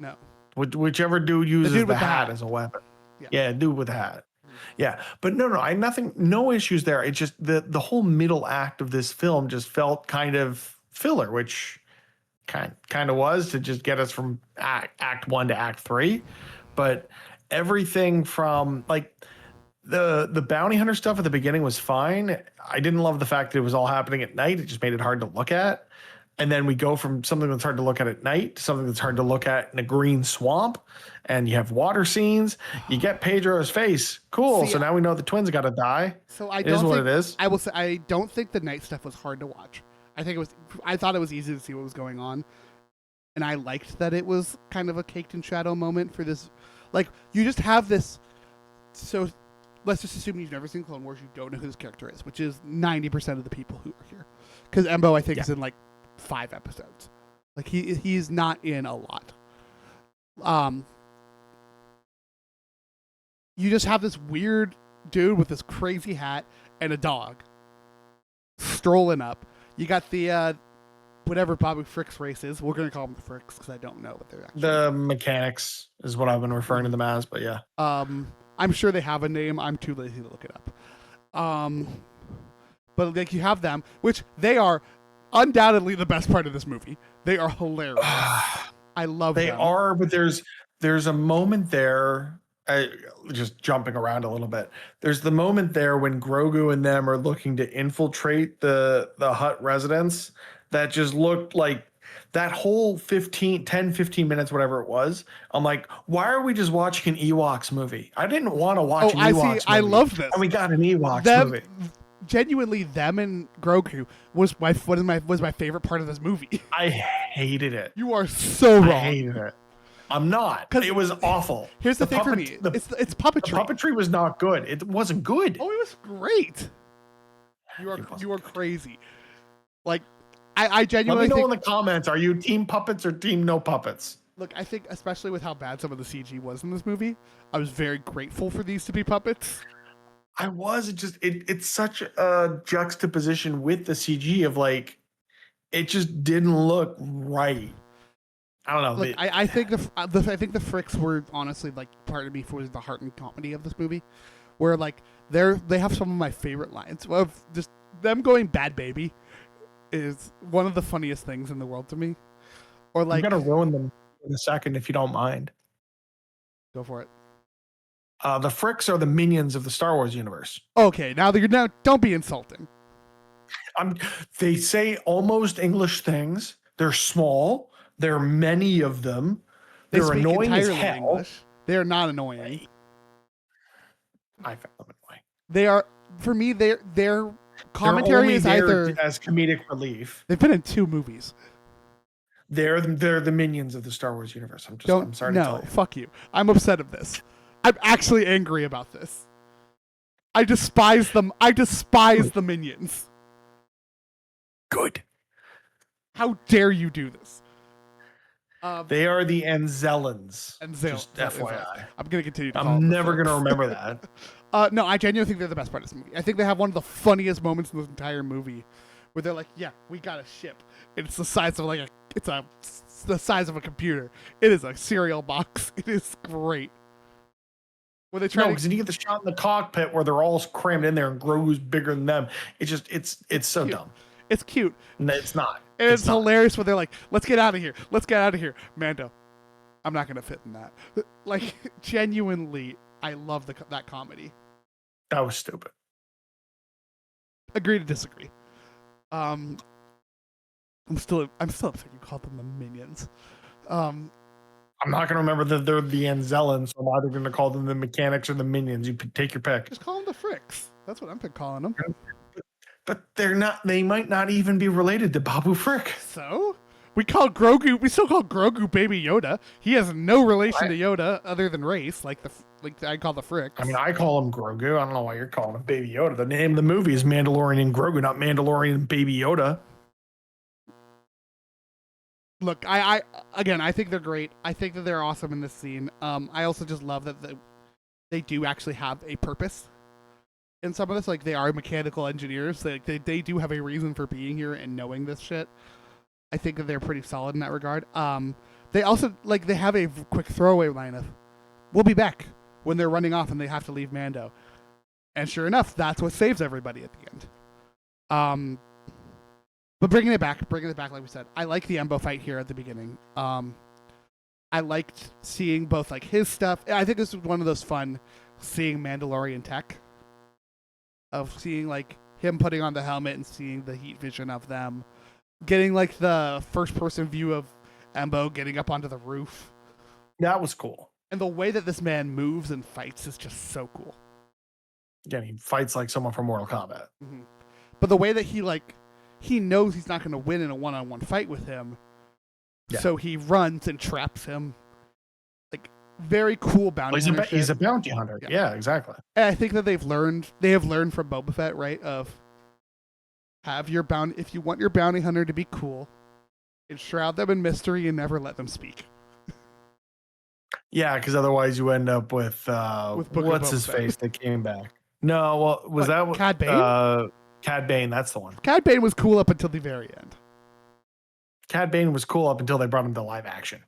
No. Whichever dude uses the hat as a weapon. Yeah, dude with the hat. Yeah, but no issues there. It's just the whole middle act of this film just felt kind of filler, which kind of was to just get us from act 1 to act 3. But everything from the bounty hunter stuff at the beginning was fine. I didn't love the fact that it was all happening at night. It just made it hard to look at. And then we go from something that's hard to look at night to something that's hard to look at in a green swamp. And you have water scenes. You get Pedro's face. Cool. See, so now we know the twins got to die. So I It don't is what think it is. I will say I don't think the night stuff was hard to watch. I thought it was easy to see what was going on, and I liked that it was kind of a caked in shadow moment for this. Like you just have this. So let's just assume you've never seen Clone Wars. You don't know who this character is, which is 90% of the people who are here. Because Embo, I think, is in like 5 episodes. Like he's not in a lot. You just have this weird dude with this crazy hat and a dog strolling up. You got the whatever Babu Frick's race is. We're gonna call them the Fricks because I don't know what they're actually. The mechanics is what I've been referring to them as, but yeah. I'm sure they have a name. I'm too lazy to look it up. But like you have them, which they are undoubtedly the best part of this movie. They are hilarious. I love them. They are, but there's a moment there. Just jumping around a little bit. There's the moment there when Grogu and them are looking to infiltrate the hut residence that just looked like that whole 10, 15 minutes, whatever it was. I'm like, why are we just watching an Ewoks movie? I didn't want to watch an Ewoks movie. I love this. And we got an Ewoks movie. Genuinely, them and Grogu was my favorite part of this movie. I hated it. You are so wrong. I hated it. I'm not. It was awful. Here's the thing for me. It's puppetry. The puppetry was not good. It wasn't good. Oh, it was great. You are crazy. Like, I genuinely let me know in the comments. Are you team puppets or team no puppets? Look, I think especially with how bad some of the CG was in this movie, I was very grateful for these to be puppets. I was. It's such a juxtaposition with the CG of like, it just didn't look right. I don't know. Look, I think the Fricks were honestly like part of me was the heart and comedy of this movie, where like they have some of my favorite lines. Well, just them going "bad baby" is one of the funniest things in the world to me. Or like, I'm gonna ruin them in a second if you don't mind. Go for it. The Fricks are the minions of the Star Wars universe. Okay, now don't be insulting. They say almost English things. They're small. There are many of them. They're annoying as hell. English. They are not annoying. I found them annoying. They are, for me, their commentary is either as comedic relief. They've been in 2 movies. They're the minions of the Star Wars universe. I'm sorry to tell you. Fuck you. I'm upset of this. I'm actually angry about this. I despise them. I despise the minions. Good. How dare you do this? They are the Anzellans. Just FYI. I'm going to continue to call I'm never going to remember that. No, I genuinely think they're the best part of this movie. I think they have one of the funniest moments in this entire movie where they're like, yeah, we got a ship. It's the size of the size of a computer. It is a cereal box. It is great. Where they try because you get the shot in the cockpit where they're all crammed in there and Grogu's bigger than them. It's so dumb. It's cute. No, it's not. And it's hilarious when they're like, let's get out of here. Let's get out of here. Mando, I'm not going to fit in that. Like, genuinely, I love that comedy. That was stupid. Agree to disagree. I'm still upset you called them the minions. I'm not going to remember that they're the Anzellans, so I'm either going to call them the mechanics or the minions. You take your pick. Just call them the Fricks. That's what I'm calling them. But they're not. They might not even be related to Babu Frick. So we still call Grogu Baby Yoda. He has no relation to Yoda other than race, like I call the Fricks. I mean, I call him Grogu. I don't know why you're calling him Baby Yoda. The name of the movie is Mandalorian and Grogu, not Mandalorian and Baby Yoda. Look, I think they're great. I think that they're awesome in this scene. I also just love that they do actually have a purpose. In some of this, like, they are mechanical engineers. They do have a reason for being here and knowing this shit. I think that they're pretty solid in that regard. They also, like, they have a quick throwaway line of, we'll be back, when they're running off and they have to leave Mando. And sure enough, that's what saves everybody at the end. But bringing it back, like we said, I like the Embo fight here at the beginning. I liked seeing both, like, his stuff. I think this was one of those fun seeing Mandalorian tech. Of seeing like him putting on the helmet and seeing the heat vision of them, getting like the first person view of Embo getting up onto the roof. That was cool. And the way that this man moves and fights is just so cool. Again, he fights like someone from Mortal Kombat. Mm-hmm. But the way that he knows he's not going to win in a one-on-one fight with him, so he runs and traps him. Like, very cool bounty hunter. He's a bounty hunter. Yeah, exactly. And I think that they have learned from Boba Fett, right? Of have your bounty, if you want your bounty hunter to be cool, enshroud them in mystery and never let them speak. Yeah, because otherwise you end up with what's his face that came back. No, well, was that Cad Bane? Cad Bane, that's the one. Cad Bane was cool up until the very end. Cad Bane was cool up until they brought him to live action.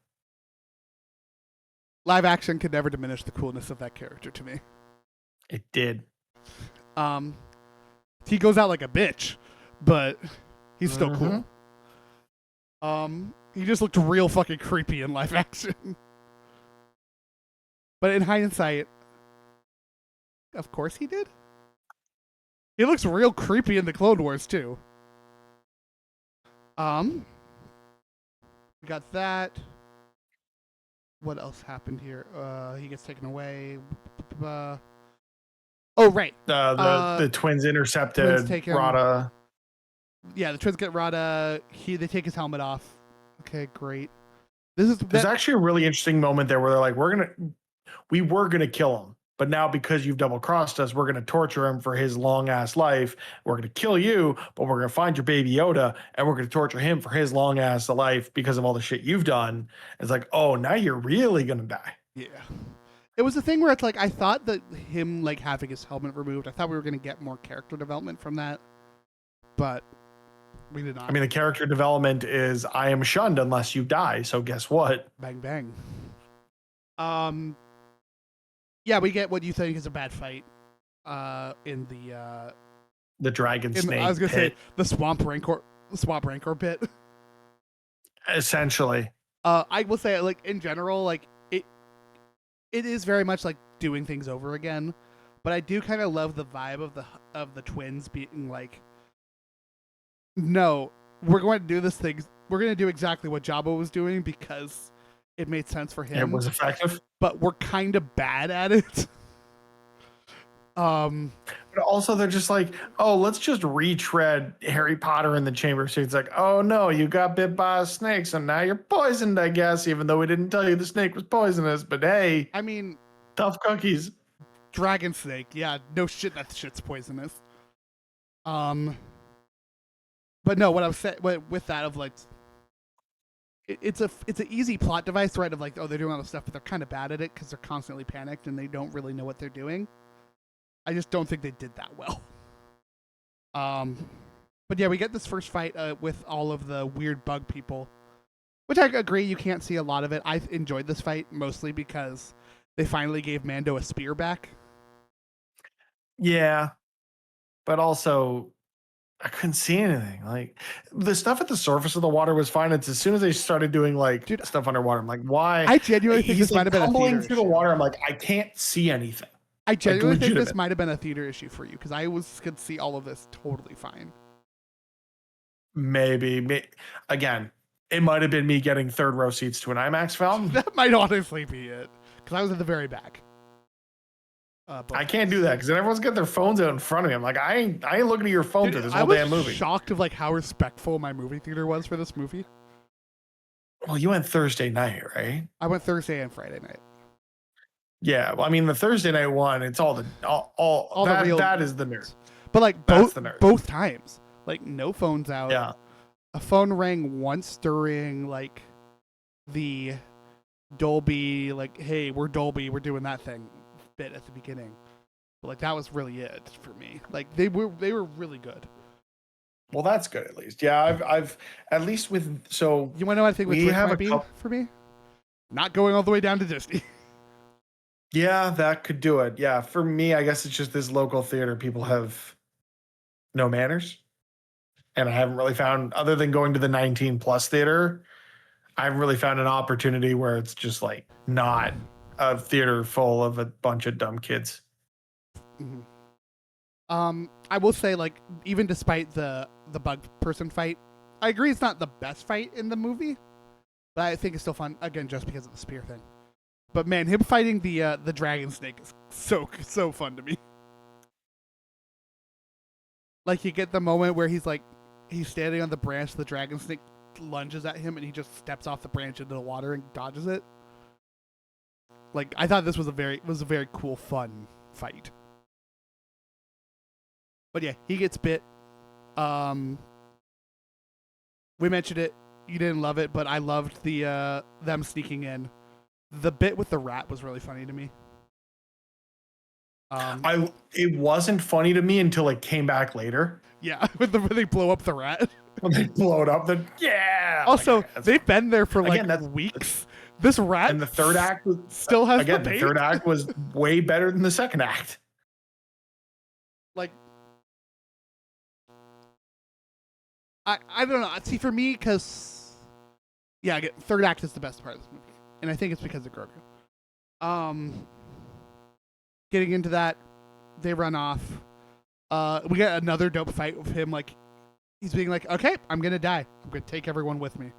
Live action could never diminish the coolness of that character to me. It did. He goes out like a bitch, but he's still cool. He just looked real fucking creepy in live action. But in hindsight, of course he did. He looks real creepy in the Clone Wars too. We got that. What else happened here? He gets taken away. Oh, right. The twins intercepted Rada. Yeah, the twins get Rada. They take his helmet off. Okay, great. There's actually a really interesting moment there where they're like, we were gonna kill him, but now because you've double crossed us, we're gonna torture him for his long ass life. We're gonna kill you, but we're gonna find your baby Yoda and we're gonna torture him for his long ass life because of all the shit you've done. It's like, oh, now you're really gonna die. Yeah. It was a thing where it's like I thought that him like having his helmet removed, I thought we were gonna get more character development from that, but we did not. I mean, the character development is I am shunned unless you die. So guess what? Bang bang. Yeah, we get what you think is a bad fight in the dragon snake. I was gonna say the swamp rancor pit. Essentially. I will say, like, in general, like it is very much like doing things over again, but I do kind of love the vibe of the twins being like, no, we're going to do this thing. We're going to do exactly what Jabba was doing because it made sense for him. It was effective. But we're kind of bad at it. But also they're just like, oh, let's just retread Harry Potter in the chamber. So it's like, oh no, you got bit by a snake, so now you're poisoned, I guess, even though we didn't tell you the snake was poisonous. But hey, I mean, tough cookies. Dragon snake, yeah, no shit, that shit's poisonous. But no, what I was saying with that of like, it's an easy plot device, right? Of like, oh, they're doing all this stuff, but they're kind of bad at it because they're constantly panicked and they don't really know what they're doing. I just don't think they did that well. But yeah, we get this first fight with all of the weird bug people, which I agree you can't see a lot of it. I enjoyed this fight mostly because they finally gave Mando a spear back. Yeah, but also I couldn't see anything. Like the stuff at the surface of the water was fine. It's as soon as they started doing like stuff underwater, I'm like, why? I genuinely think this might have been a theater through the water. I'm like, I can't see anything. I genuinely think this might have been a theater issue for you because I could see all of this totally fine. Maybe. Again, it might have been me getting third row seats to an IMAX film. That might honestly be it because I was at the very back. I can't do that because then everyone's got their phones out in front of me. I'm like, I ain't looking at your phone through this whole damn movie. I was shocked of like how respectful my movie theater was for this movie. Well, you went Thursday night, right? I went Thursday and Friday night. Yeah, well, I mean the Thursday night one, it's all that, the real that is the nerd. But like both times, like no phones out. Yeah, a phone rang once during like the Dolby, like, hey, we're Dolby, we're doing that thing bit at the beginning. But like that was really it for me. Like they were really good. Well, that's good at least. Yeah, I've at least with so you want to know what I think which might be for me? Not going all the way down to Disney. Yeah, that could do it. Yeah, for me, I guess it's just this local theater. People have no manners. And I haven't really found, other than going to the 19 plus theater, I haven't really found an opportunity where it's just like not a theater full of a bunch of dumb kids. Mm-hmm. I will say, like, even despite the bug person fight, I agree it's not the best fight in the movie, but I think it's still fun, again, just because of the spear thing. But man, him fighting the dragon snake is so fun to me. Like, you get the moment where he's standing on the branch, the dragon snake lunges at him, and he just steps off the branch into the water and dodges it. Like, I thought this was a very cool, fun fight. But yeah, he gets bit. We mentioned it. You didn't love it, but I loved the them sneaking in. The bit with the rat was really funny to me. It wasn't funny to me until it came back later. Yeah, when they blow up the rat. When they blow it up, then yeah. Also, they've been there for like weeks. This rat and the third act still has the third act was way better than the second act. Like, I don't know. See, for me, because yeah, third act is the best part of this movie, and I think it's because of Grogu. Getting into that, they run off. We get another dope fight with him. Like, he's being like, "Okay, I'm gonna die. I'm gonna take everyone with me."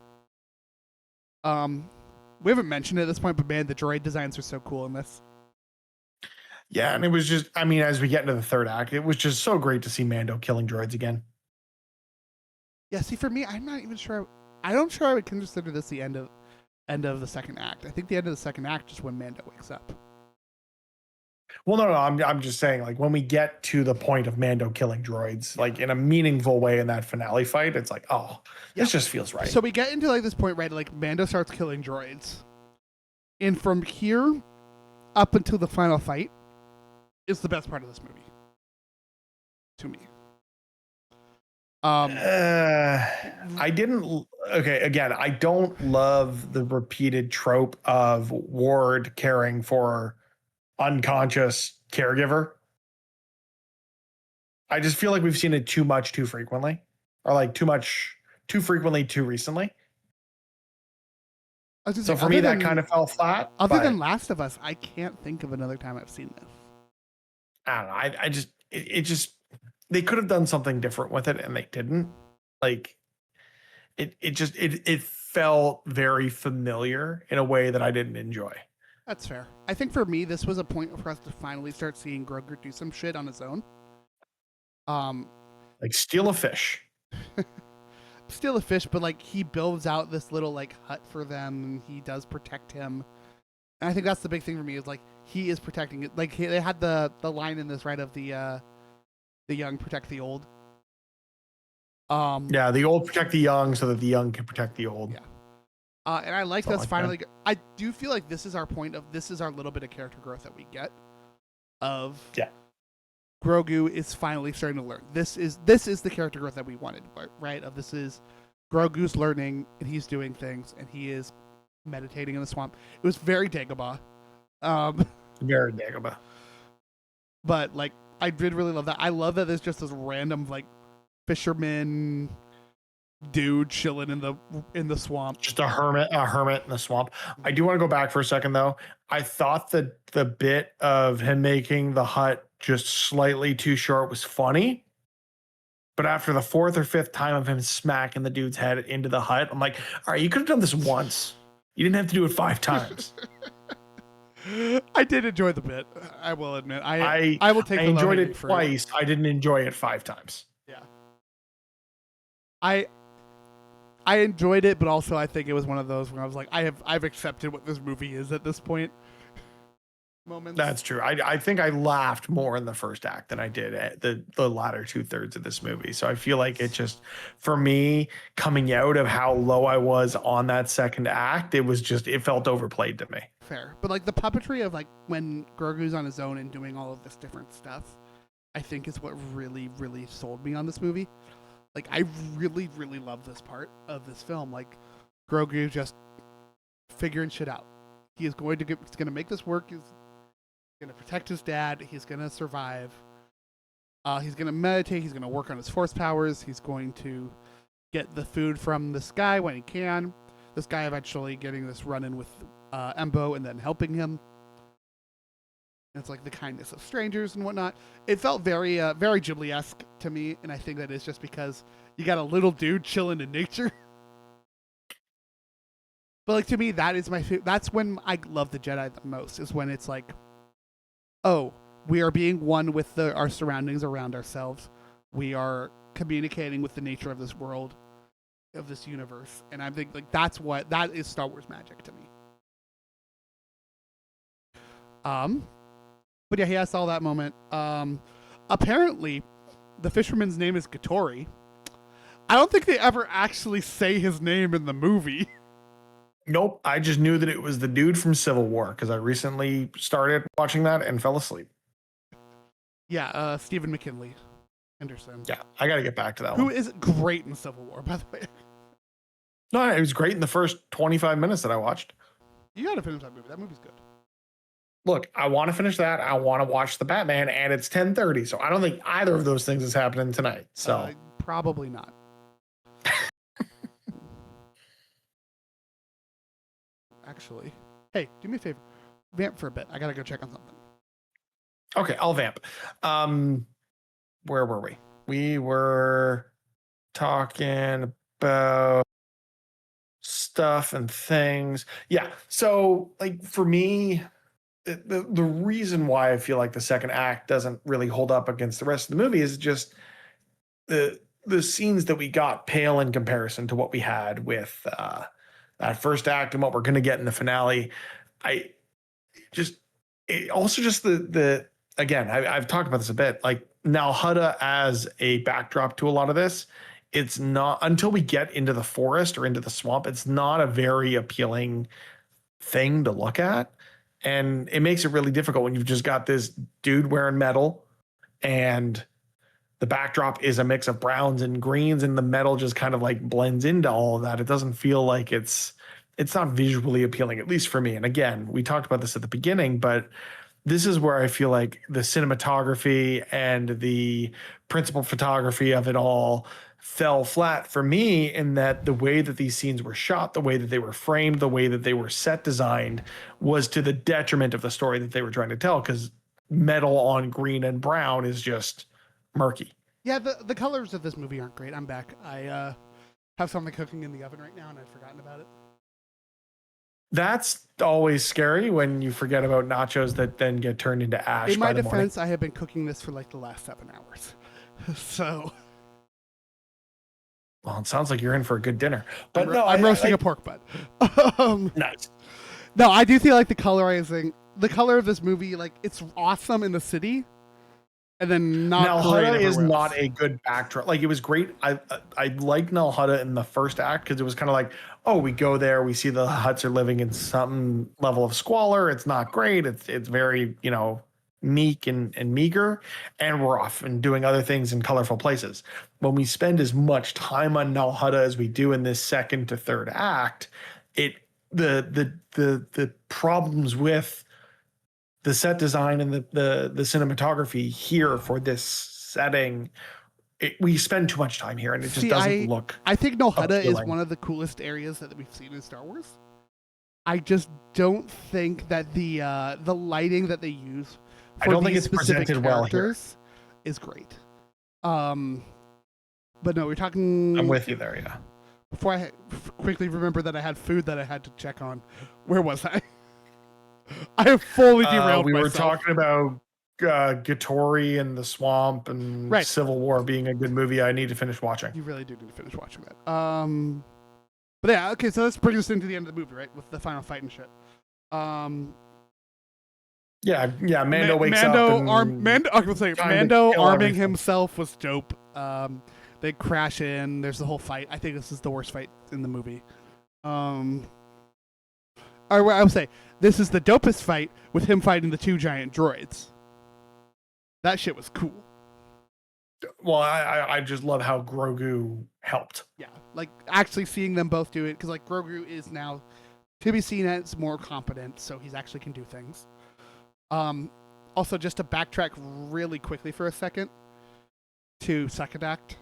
We haven't mentioned it at this point, but man, the droid designs are so cool in this. Yeah, and it was just, I mean, as we get into the third act, it was just so great to see Mando killing droids again. Yeah, see, for me, I'm not even sure. I don't sure I would consider this the end of the second act. I think the end of the second act is when Mando wakes up. Well, no, I'm just saying, like, when we get to the point of Mando killing droids, like in a meaningful way in that finale fight, it's like, oh, this just feels right. So we get into like this point, right? Like, Mando starts killing droids, and from here up until the final fight is the best part of this movie to me. I didn't. Okay, again, I don't love the repeated trope of Ward caring for unconscious caregiver. I just feel like we've seen it too much, too frequently, or like too frequently, too recently. So for me, that kind of fell flat. Other than Last of Us, I can't think of another time I've seen this. I don't know. I just it just they could have done something different with it, and they didn't. Like it felt very familiar in a way that I didn't enjoy. That's fair. I think for me, this was a point for us to finally start seeing Grogu do some shit on his own. Like steal a fish. Steal a fish, but like he builds out this little like hut for them, and he does protect him. And I think that's the big thing for me is like he is protecting it. Like they had the line in this, right, of the young protect the old. Yeah, the old protect the young so that the young can protect the old. Yeah. And I like that's finally. I do feel like this is our point of this is our little bit of character growth that we get. Of Grogu is finally starting to learn. This is the character growth that we wanted, right? Of this is Grogu's learning and he's doing things and he is meditating in the swamp. It was very Dagobah. Very Dagobah. But like I did really love that. I love that there's just this random like fisherman dude chilling in the swamp. Just a hermit in the swamp. I do want to go back for a second though. I thought that the bit of him making the hut just slightly too short was funny. But after the fourth or fifth time of him smacking the dude's head into the hut, I'm like, all right, you could have done this once. You didn't have to do it 5 times. I did enjoy the bit. I will admit. I will take. I enjoyed it twice. I didn't enjoy it 5 times. Yeah. I enjoyed it, but also I think it was one of those when I was like, I've accepted what this movie is at this point. Moments. That's true. I think I laughed more in the first act than I did at the latter 2/3 of this movie. So I feel like it just, for me, coming out of how low I was on that second act, it felt overplayed to me. Fair. But like the puppetry of like when Grogu's on his own and doing all of this different stuff, I think is what really, really sold me on this movie. Like I really, really love this part of this film. Like Grogu just figuring shit out. He is going to make this work. He's going to protect his dad. He's going to survive. He's going to meditate. He's going to work on his force powers. He's going to get the food from the sky when he can. This guy eventually getting this run-in with Embo and then helping him. It's like the kindness of strangers and whatnot. It felt very, very Ghibli-esque to me, and I think that is just because you got a little dude chilling in nature. But like to me, that is my. That's when I love the Jedi the most. Is when it's like, oh, we are being one with our surroundings around ourselves. We are communicating with the nature of this world, of this universe, and I think like that is Star Wars magic to me. But yeah, he has all that moment. Apparently, the fisherman's name is Gattori. I don't think they ever actually say his name in the movie. Nope. I just knew that it was the dude from Civil War because I recently started watching that and fell asleep. Yeah, Stephen McKinley Henderson. Yeah, I got to get back to that Who one. is great in Civil War, by the way. No, it was great in the first 25 minutes that I watched. You got to finish that movie. That movie's good. Look, I want to finish that. I want to watch the Batman, and it's 10:30, so I don't think either of those things is happening tonight. So probably not. Actually, hey, do me a favor, vamp for a bit. I gotta go check on something. Okay, I'll vamp. Where were we? We were talking about stuff and things. Yeah. So, like for me, the reason why I feel like the second act doesn't really hold up against the rest of the movie is just the scenes that we got pale in comparison to what we had with that first act and what we're going to get in the finale. I just also just the again, I've talked about this a bit, like Nal Hutta as a backdrop to a lot of this. It's not until we get into the forest or into the swamp, it's not a very appealing thing to look at. And it makes it really difficult when you've just got this dude wearing metal and the backdrop is a mix of browns and greens and the metal just kind of like blends into all of that. It doesn't feel like it's not visually appealing, at least for me. And again, we talked about this at the beginning, but this is where I feel like the cinematography and the principal photography of it all fell flat for me, in that the way that these scenes were shot, the way that they were framed, the way that they were set designed was to the detriment of the story that they were trying to tell, because metal on green and brown is just murky. Yeah, the colors of this movie aren't great. I'm back. I have something cooking in the oven right now, and I'd forgotten about it. That's always scary when you forget about nachos that then get turned into ash. In my by the defense, morning. I have been cooking this for like the last 7 hours. So. Well, it sounds like you're in for a good dinner. But I'm roasting a pork butt. Nice. No, I do feel like the color of this movie, like it's awesome in the city, and then not. Nal great Hutta is everywhere not else. a good backdrop. Like it was great. I liked Nal Hutta in the first act because it was kind of like, oh, we go there, we see the Hutts are living in some level of squalor. It's not great. It's very meek and meager, and we're off and doing other things in colorful places. When we spend as much time on Nal Hutta as we do in this second to third act, the problems with the set design and the cinematography here for this setting, we spend too much time here and it just doesn't look. I think Nal Hutta is appealing. one of the coolest areas that we've seen in Star Wars. I just don't think that the lighting that they use for I don't think these it's specific presented well here. characters is great. But no, we're talking. I'm with you there, yeah. Before I quickly remember that I had food that I had to check on, where was I? I have fully derailed we myself. were talking about Gattori and the swamp and Civil War being a good movie. I need to finish watching. You really do need to finish watching that. But yeah, okay, so let's bring us into the end of the movie, right? With the final fight and shit. Yeah, Mando wakes up. Mando arming himself was dope. They crash in. There's the whole fight. I think this is the worst fight in the movie. I would say this is the dopest fight with him fighting the 2 giant droids. That shit was cool. Well, I just love how Grogu helped. Yeah, like actually seeing them both do it, because like Grogu is now to be seen as more competent, so he's actually can do things. Also, just to backtrack really quickly for a second to second act,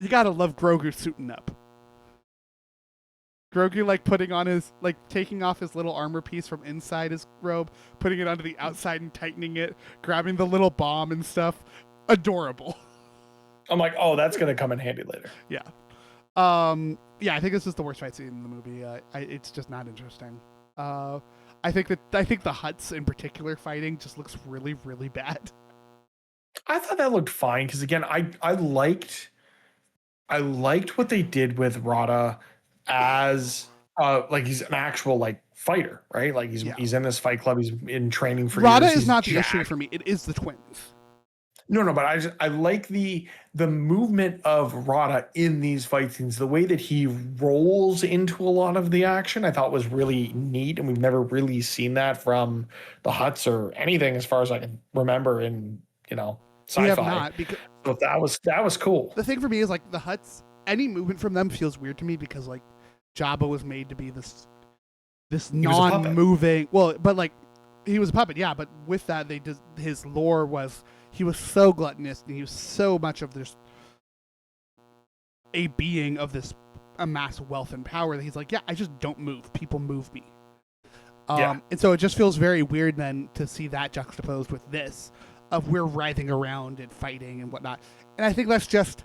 you gotta love Grogu suiting up. Grogu like putting on his like taking off his little armor piece from inside his robe, putting it onto the outside and tightening it, grabbing the little bomb and stuff. Adorable. I'm like, oh, that's gonna come in handy later. Yeah. Yeah, I think this is the worst fight scene in the movie. It's just not interesting. I think the Hutts in particular fighting just looks really, really bad. I thought that looked fine because again, I liked what they did with Rada as like he's an actual like fighter, right? Like he's in this fight club, he's in training for Rada years. is not the issue for me. It is the twins. No, but I like the movement of Rada in these fight scenes. The way that he rolls into a lot of the action, I thought was really neat, and we've never really seen that from the Hutts or anything as far as I can remember in sci-fi. We have not, because so that was cool. The thing for me is like the Hutts. Any movement from them feels weird to me because like Jabba was made to be this non-moving. Well, but like he was a puppet, yeah. But with that, his lore was. He was so gluttonous, and he was so much of this a being of this amassed wealth and power that he's like, yeah, I just don't move. People move me. And so it just feels very weird then to see that juxtaposed with this, of we're writhing around and fighting and whatnot. And I think that's just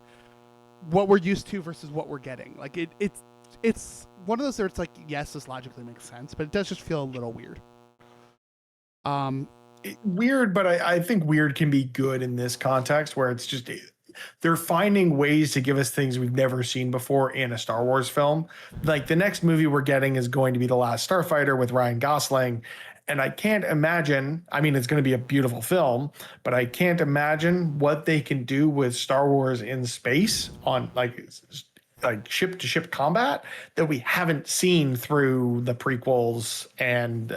what we're used to versus what we're getting. Like it's one of those where it's like, yes, this logically makes sense, but it does just feel a little weird. Weird, but I think weird can be good in this context where it's just they're finding ways to give us things we've never seen before in a Star Wars film. Like the next movie we're getting is going to be The Last Starfighter with Ryan Gosling. And I can't imagine, I mean, it's going to be a beautiful film, but I can't imagine what they can do with Star Wars in space on like ship to ship combat that we haven't seen through the prequels and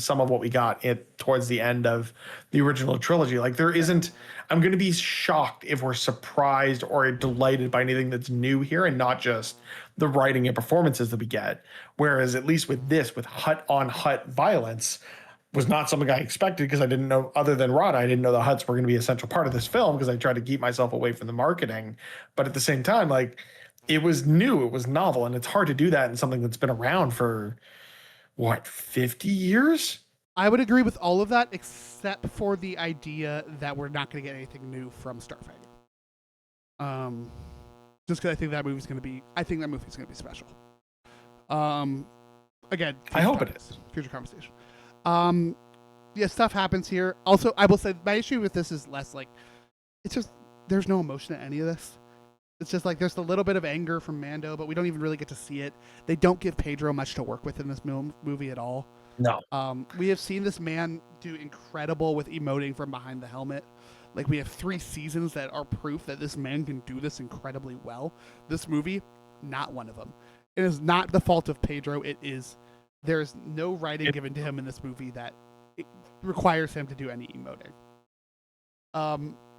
some of what we got towards the end of the original trilogy. Like there isn't, I'm going to be shocked if we're surprised or delighted by anything that's new here and not just the writing and performances that we get. Whereas at least with this, with Hutt on Hutt violence, was not something I expected because I didn't know, other than Rada, I didn't know the Hutts were going to be a central part of this film because I tried to keep myself away from the marketing. But at the same time, like, it was new, it was novel, and it's hard to do that in something that's been around for, 50 years? I would agree with all of that, except for the idea that we're not going to get anything new from Starfighter. Just because I think that movie's going to be special. Again, I hope it is. Future conversation. Yeah, stuff happens here. Also, I will say my issue with this is less like, it's just, there's no emotion in any of this. It's just like there's a little bit of anger from Mando, but we don't even really get to see it. They don't give Pedro much to work with in this movie at all. No. We have seen this man do incredible with emoting from behind the helmet. Like, we have 3 seasons that are proof that this man can do this incredibly well. This movie, not one of them. It is not the fault of Pedro. There is no writing given to him in this movie that it requires him to do any emoting.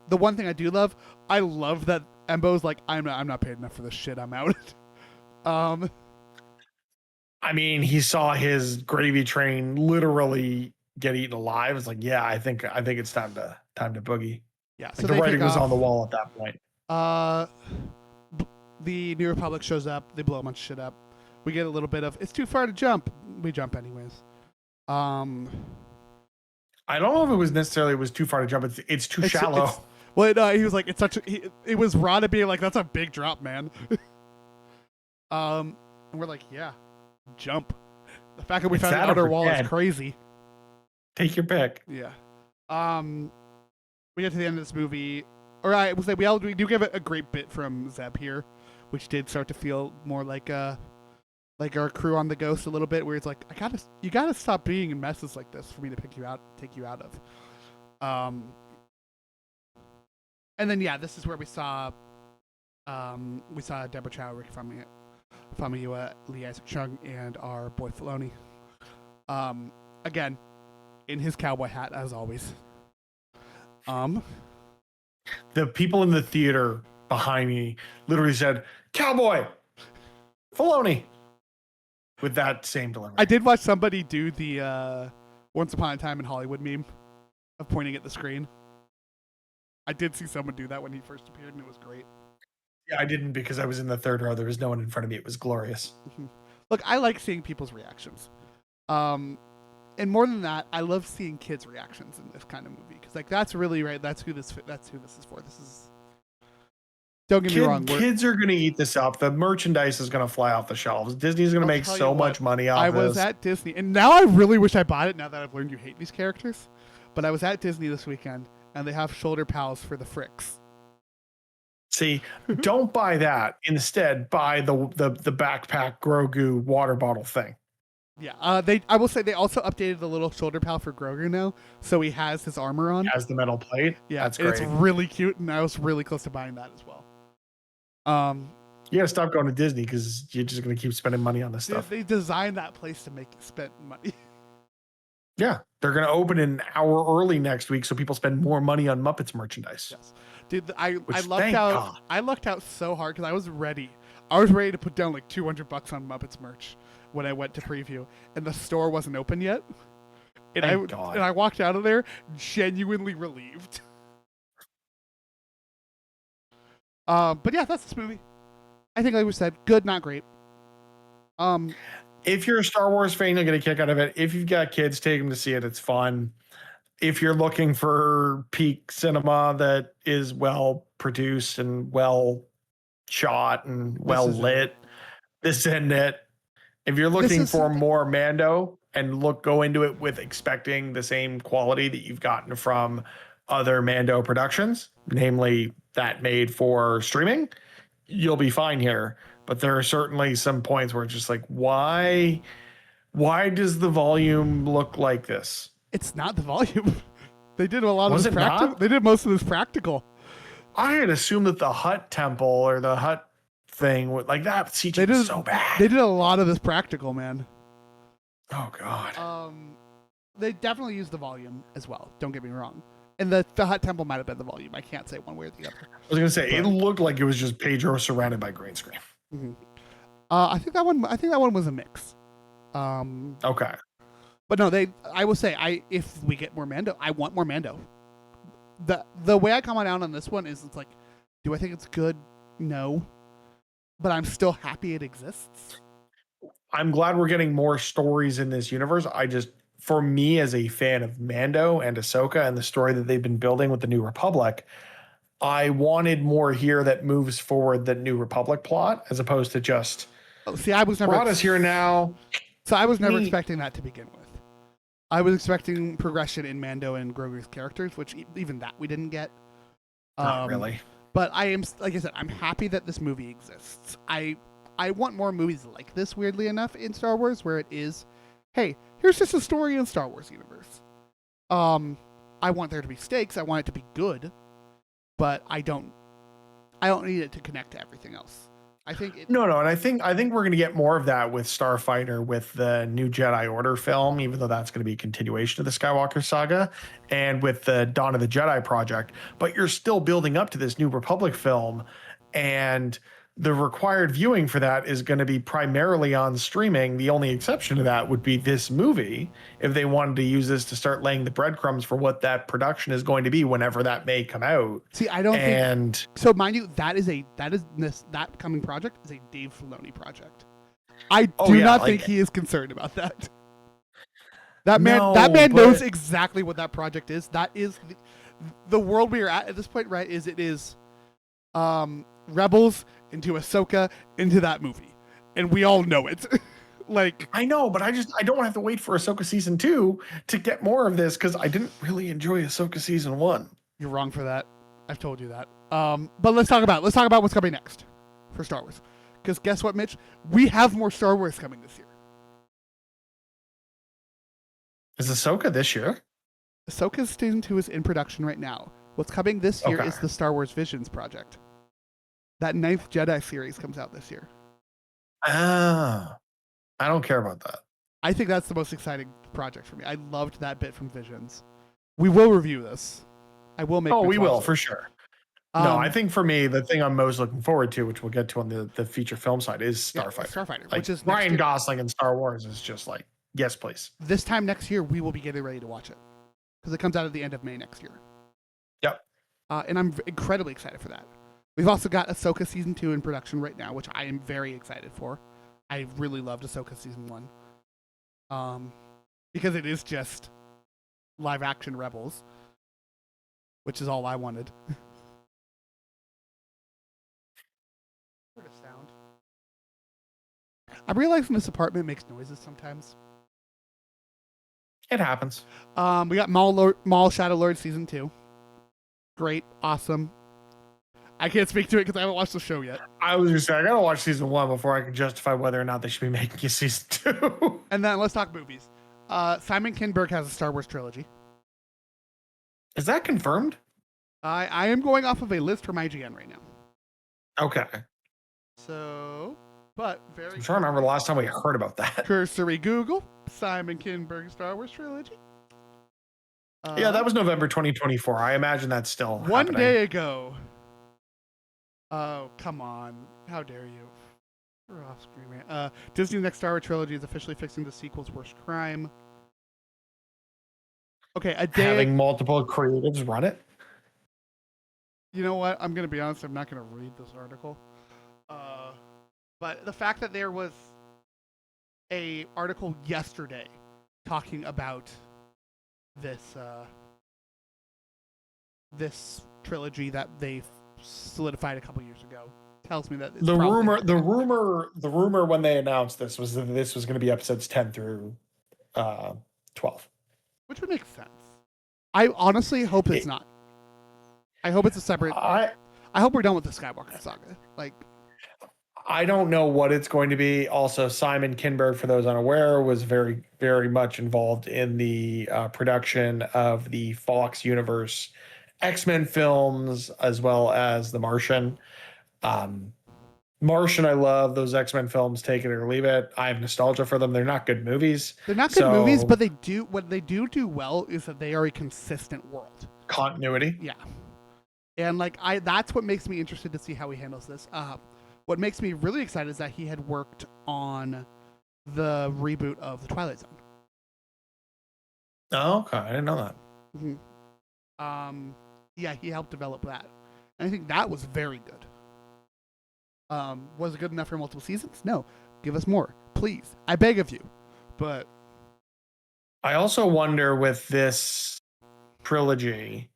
The one thing I do love, I love that Embo's like, I'm not paid enough for this shit. I'm out. I mean, he saw his gravy train literally get eaten alive. It's like, yeah, I think it's time to boogie. Yeah, so the writing was on the wall at that point. The New Republic shows up. They blow a bunch of shit up. We get a little bit of, it's too far to jump. We jump anyways. I don't know if it was necessarily too far to jump. It's too shallow. He was like, it's such a, it was Rada being like, that's a big drop, man. And we're like, yeah, jump. The fact that we found the outer wall is crazy. Take your pick. Yeah. We get to the end of this movie. All right, we'll say we do give it a great bit from Zeb here, which did start to feel more like our crew on the Ghost a little bit, where it's like, you gotta stop being in messes like this for me to take you out of. And then this is where we saw Deborah Chow, Ricky Famuyiwa, Lee Isaac Chung, and our boy Filoni. Again, in his cowboy hat as always. The people in the theater behind me literally said, "Cowboy, Filoni," with that same delivery. I did watch somebody do the Once Upon a Time in Hollywood meme of pointing at the screen. I did see someone do that when he first appeared, and it was great. Yeah, I didn't because I was in the third row. There was no one in front of me. It was glorious. Look, I like seeing people's reactions. And more than that, I love seeing kids' reactions in this kind of movie because, like, that's really right. That's who this is for. This is. Don't get me wrong. Kids are going to eat this up. The merchandise is going to fly off the shelves. Disney's going to make so much money off this. I was at Disney, and now I really wish I bought it. Now that I've learned you hate these characters, but I was at Disney this weekend, and they have shoulder pals for the Fricks. See, don't buy that. Instead, buy the backpack Grogu water bottle thing. Yeah, I will say they also updated the little shoulder pal for Grogu now, so he has his armor on. Has the metal plate. Yeah, that's great. It's really cute, and I was really close to buying that as well. You gotta stop going to Disney because you're just gonna keep spending money on this stuff. They designed that place to make you spend money. Yeah, they're gonna open an hour early next week, so people spend more money on Muppets merchandise. Yes, dude, I lucked out so hard because I was ready. I was ready to put down like $200 on Muppets merch when I went to preview, and the store wasn't open yet. And I walked out of there genuinely relieved. But yeah, that's this movie. I think, like we said, good, not great. If you're a Star Wars fan, you'll get a kick out of it. If you've got kids, take them to see it. It's fun. If you're looking for peak cinema that is well produced and well shot and well lit, this isn't it. If you're looking for more Mando and go into it with expecting the same quality that you've gotten from other Mando productions, namely that made for streaming, you'll be fine here. But there are certainly some points where it's just like, why does the volume look like this? It's not the volume. They did a lot of this practical. They did most of this practical. I had assumed that the Hut temple or the Hut thing would like that CG was so bad. They did a lot of this practical, man. Oh god. They definitely used the volume as well. Don't get me wrong. And the Hut temple might have been the volume. I can't say one way or the other. I was gonna say it looked like it was just Pedro surrounded by green screen. Mm-hmm. I think that one was a mix. Okay. But no, I will say if we get more Mando, I want more Mando. The way I come down on this one is it's like, do I think it's good? No. But I'm still happy it exists. I'm glad we're getting more stories in this universe. For me as a fan of Mando and Ahsoka and the story that they've been building with the New Republic, I wanted more here that moves forward the New Republic plot as opposed to just I was never brought us here now. So I was never expecting that to begin with. I was expecting progression in Mando and Grogu's characters, which even that we didn't get. Not really. But I am, like I said, I'm happy that this movie exists. I want more movies like this, weirdly enough, in Star Wars, where it is, hey, here's just a story in Star Wars universe. I want there to be stakes. I want it to be good, but I don't need it to connect to everything else. I think no, and I think we're going to get more of that with Starfighter, with the new Jedi Order film, even though that's going to be a continuation of the Skywalker saga, and with the Dawn of the Jedi project. But you're still building up to this New Republic film, and the required viewing for that is going to be primarily on streaming. The only exception to that would be this movie, if they wanted to use this to start laying the breadcrumbs for what that production is going to be whenever that may come out. See, I don't think so. Mind you, that coming project is a Dave Filoni project. I do not think he is concerned about that. That man knows exactly what that project is. That is the world we are at this point, right? It is Rebels into Ahsoka into that movie, and we all know it. Like, I know, but I don't want to have to wait for Ahsoka season 2 to get more of this because I didn't really enjoy Ahsoka season 1. You're wrong for that. I've told you that. But let's talk about what's coming next for Star Wars. Because guess what, Mitch? We have more Star Wars coming this year. Is Ahsoka this year? Ahsoka's season 2 is in production right now. What's coming this year is the Star Wars Visions project. That 9th Jedi series comes out this year. I don't care about that. I think that's the most exciting project for me. I loved that bit from Visions. We will review this. I will make. Oh, we will for sure. No, I think for me, the thing I'm most looking forward to, which we'll get to on the feature film side, is Starfighter. Starfighter, like, which is Ryan Gosling in Star Wars is just like, yes, please. This time next year, we will be getting ready to watch it because it comes out at the end of May next year. Yep. And I'm incredibly excited for that. We've also got Ahsoka season 2 in production right now, which I am very excited for. I really loved Ahsoka season 1. Because it is just live action Rebels, which is all I wanted. Heard a sound. I'm realizing this apartment makes noises sometimes. It happens. We got Maul Shadow Lord season 2. Great, awesome. I can't speak to it because I haven't watched the show yet. I was gonna say I gotta watch season 1 before I can justify whether or not they should be making a season 2. And then let's talk movies. Simon Kinberg has a Star Wars trilogy. Is that confirmed? I am going off of a list from IGN right now. Okay. So, but very. I'm trying to remember the last time we heard about that. Cursory Google, Simon Kinberg Star Wars trilogy. Yeah, that was November 2024. I imagine that's still one happening. day ago. Oh, come on. How dare you? We're off screen, man. Disney's next Star Wars trilogy is officially fixing the sequel's worst crime. Okay, a day. Having multiple creatives run it? You know what? I'm going to be honest. I'm not going to read this article. But the fact that there was a article yesterday talking about this this trilogy that they solidified a couple years ago tells me that the rumor when they announced this was that this was going to be episodes 10 through 12, which would make sense. I honestly hope it's not. I hope it's a separate. I hope we're done with the Skywalker saga. Like, I don't know what it's going to be. Also, Simon Kinberg, for those unaware, was very, very much involved in the production of the Fox Universe X-Men films, as well as The Martian. Martian, I love those X-Men films. Take it or leave it. I have nostalgia for them. They're not good movies. They're not good movies, but they do what they do well is that they are a consistent world. Continuity. Yeah. And like that's what makes me interested to see how he handles this. What makes me really excited is that he had worked on the reboot of the Twilight Zone. Oh, okay. I didn't know that. Mm-hmm. Yeah, he helped develop that. And I think that was very good. Was it good enough for multiple seasons? No. Give us more, please. I beg of you. But I also wonder with this trilogy,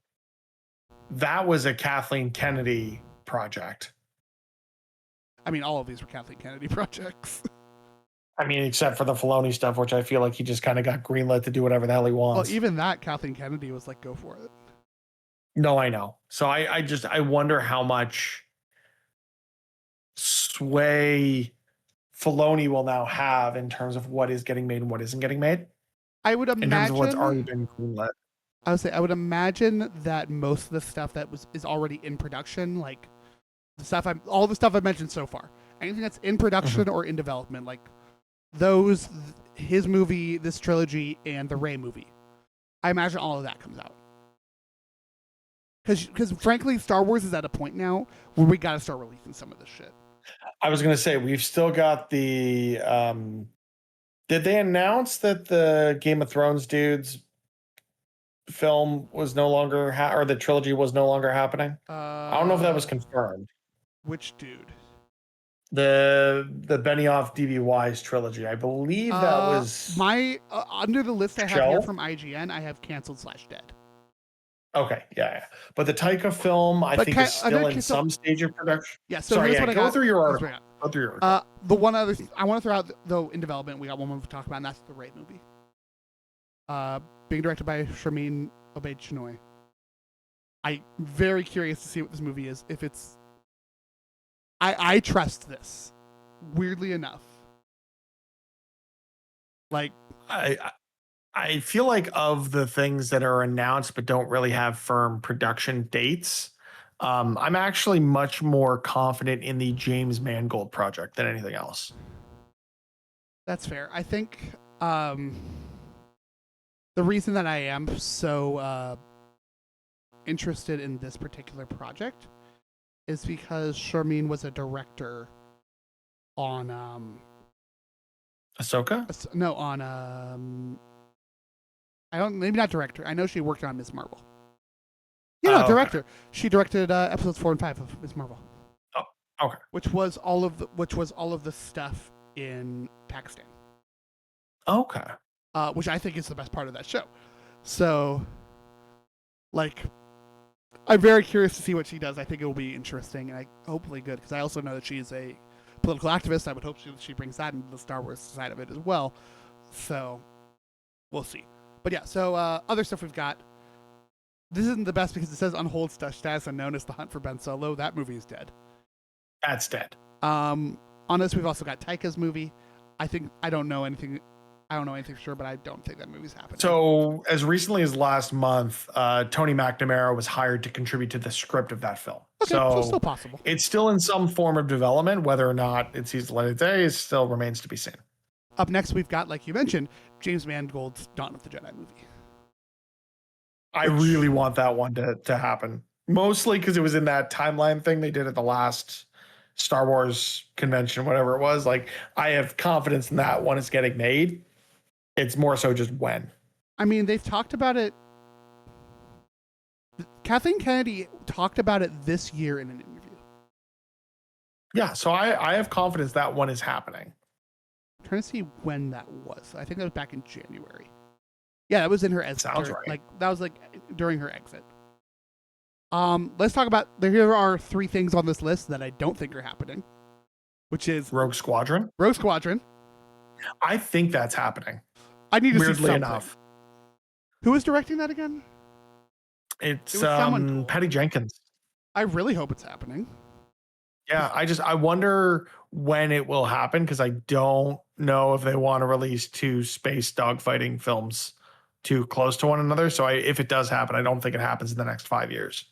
that was a Kathleen Kennedy project. I mean, all of these were Kathleen Kennedy projects. I mean, except for the Filoni stuff, which I feel like he just kind of got greenlit to do whatever the hell he wants. Well, even that, Kathleen Kennedy was like, go for it. No, I know. So I wonder how much sway Filoni will now have in terms of what is getting made and what isn't getting made. I would imagine, in terms of what's already been greenlit. I would imagine that most of the stuff that is already in production, like all the stuff I've mentioned so far, anything that's in production or in development, like his movie, this trilogy, and the Rey movie, I imagine all of that comes out. Because frankly, Star Wars is at a point now where we got to start releasing some of this shit. I was going to say, we've still got the... did they announce that the Game of Thrones dudes film was no longer... or the trilogy was no longer happening? I don't know if that was confirmed. Which dude? The Benioff D.B. Wise trilogy. I believe that was... under the list I have here from IGN, I have canceled/dead. Okay, yeah. But the Taika film, I think, is still in some stage of production. Yeah, so here's what I got. Go through your article. The one other thing I want to throw out, though, in development, we got one more to talk about, and that's the Rey movie. Being directed by Sharmeen Obaid-Chinoy. I'm very curious to see what this movie is. If it's... I trust this, weirdly enough. Like... I feel like of the things that are announced but don't really have firm production dates, I'm actually much more confident in the James Mangold project than anything else. That's fair. I think the reason that I am so interested in this particular project is because Sharmeen was a director on Ahsoka? No, on maybe not director. I know she worked on Ms. Marvel. Yeah, no, director. Okay. She directed episodes 4 and 5 of Ms. Marvel. Oh, okay. Which was all of the stuff in Pakistan. Okay. Which I think is the best part of that show. So, like, I'm very curious to see what she does. I think it will be interesting and hopefully good, because I also know that she's a political activist. I would hope she brings that into the Star Wars side of it as well. So, we'll see. But yeah, so other stuff we've got. This isn't the best because it says on hold status unknown as The Hunt for Ben Solo. That movie is dead. That's dead. On this, we've also got Taika's movie. I don't know anything for sure, but I don't think that movie's happening. So as recently as last month, Tony McNamara was hired to contribute to the script of that film. Okay, so still possible. It's still in some form of development. Whether or not it sees the light of day still remains to be seen. Up next, we've got, like you mentioned, James Mangold's Dawn of the Jedi movie. I really want that one to happen. Mostly because it was in that timeline thing they did at the last Star Wars convention, whatever it was. Like, I have confidence in that one is getting made. It's more so just when. I mean, they've talked about it. Kathleen Kennedy talked about it this year in an interview. Yeah, so I have confidence that one is happening. I'm trying to see when that was. I think that was back in January. Yeah, that was in her exit. Sounds right. Like, that was like during her exit. Let's talk about. Here are 3 things on this list that I don't think are happening, which is Rogue Squadron. Rogue Squadron. I think that's happening. I need to see Weirdly something. enough. Who is directing that again? It's Patty Jenkins. I really hope it's happening. Yeah, I wonder when it will happen, because I don't know if they want to release 2 space dogfighting films too close to one another. So if it does happen, I don't think it happens in the next 5 years.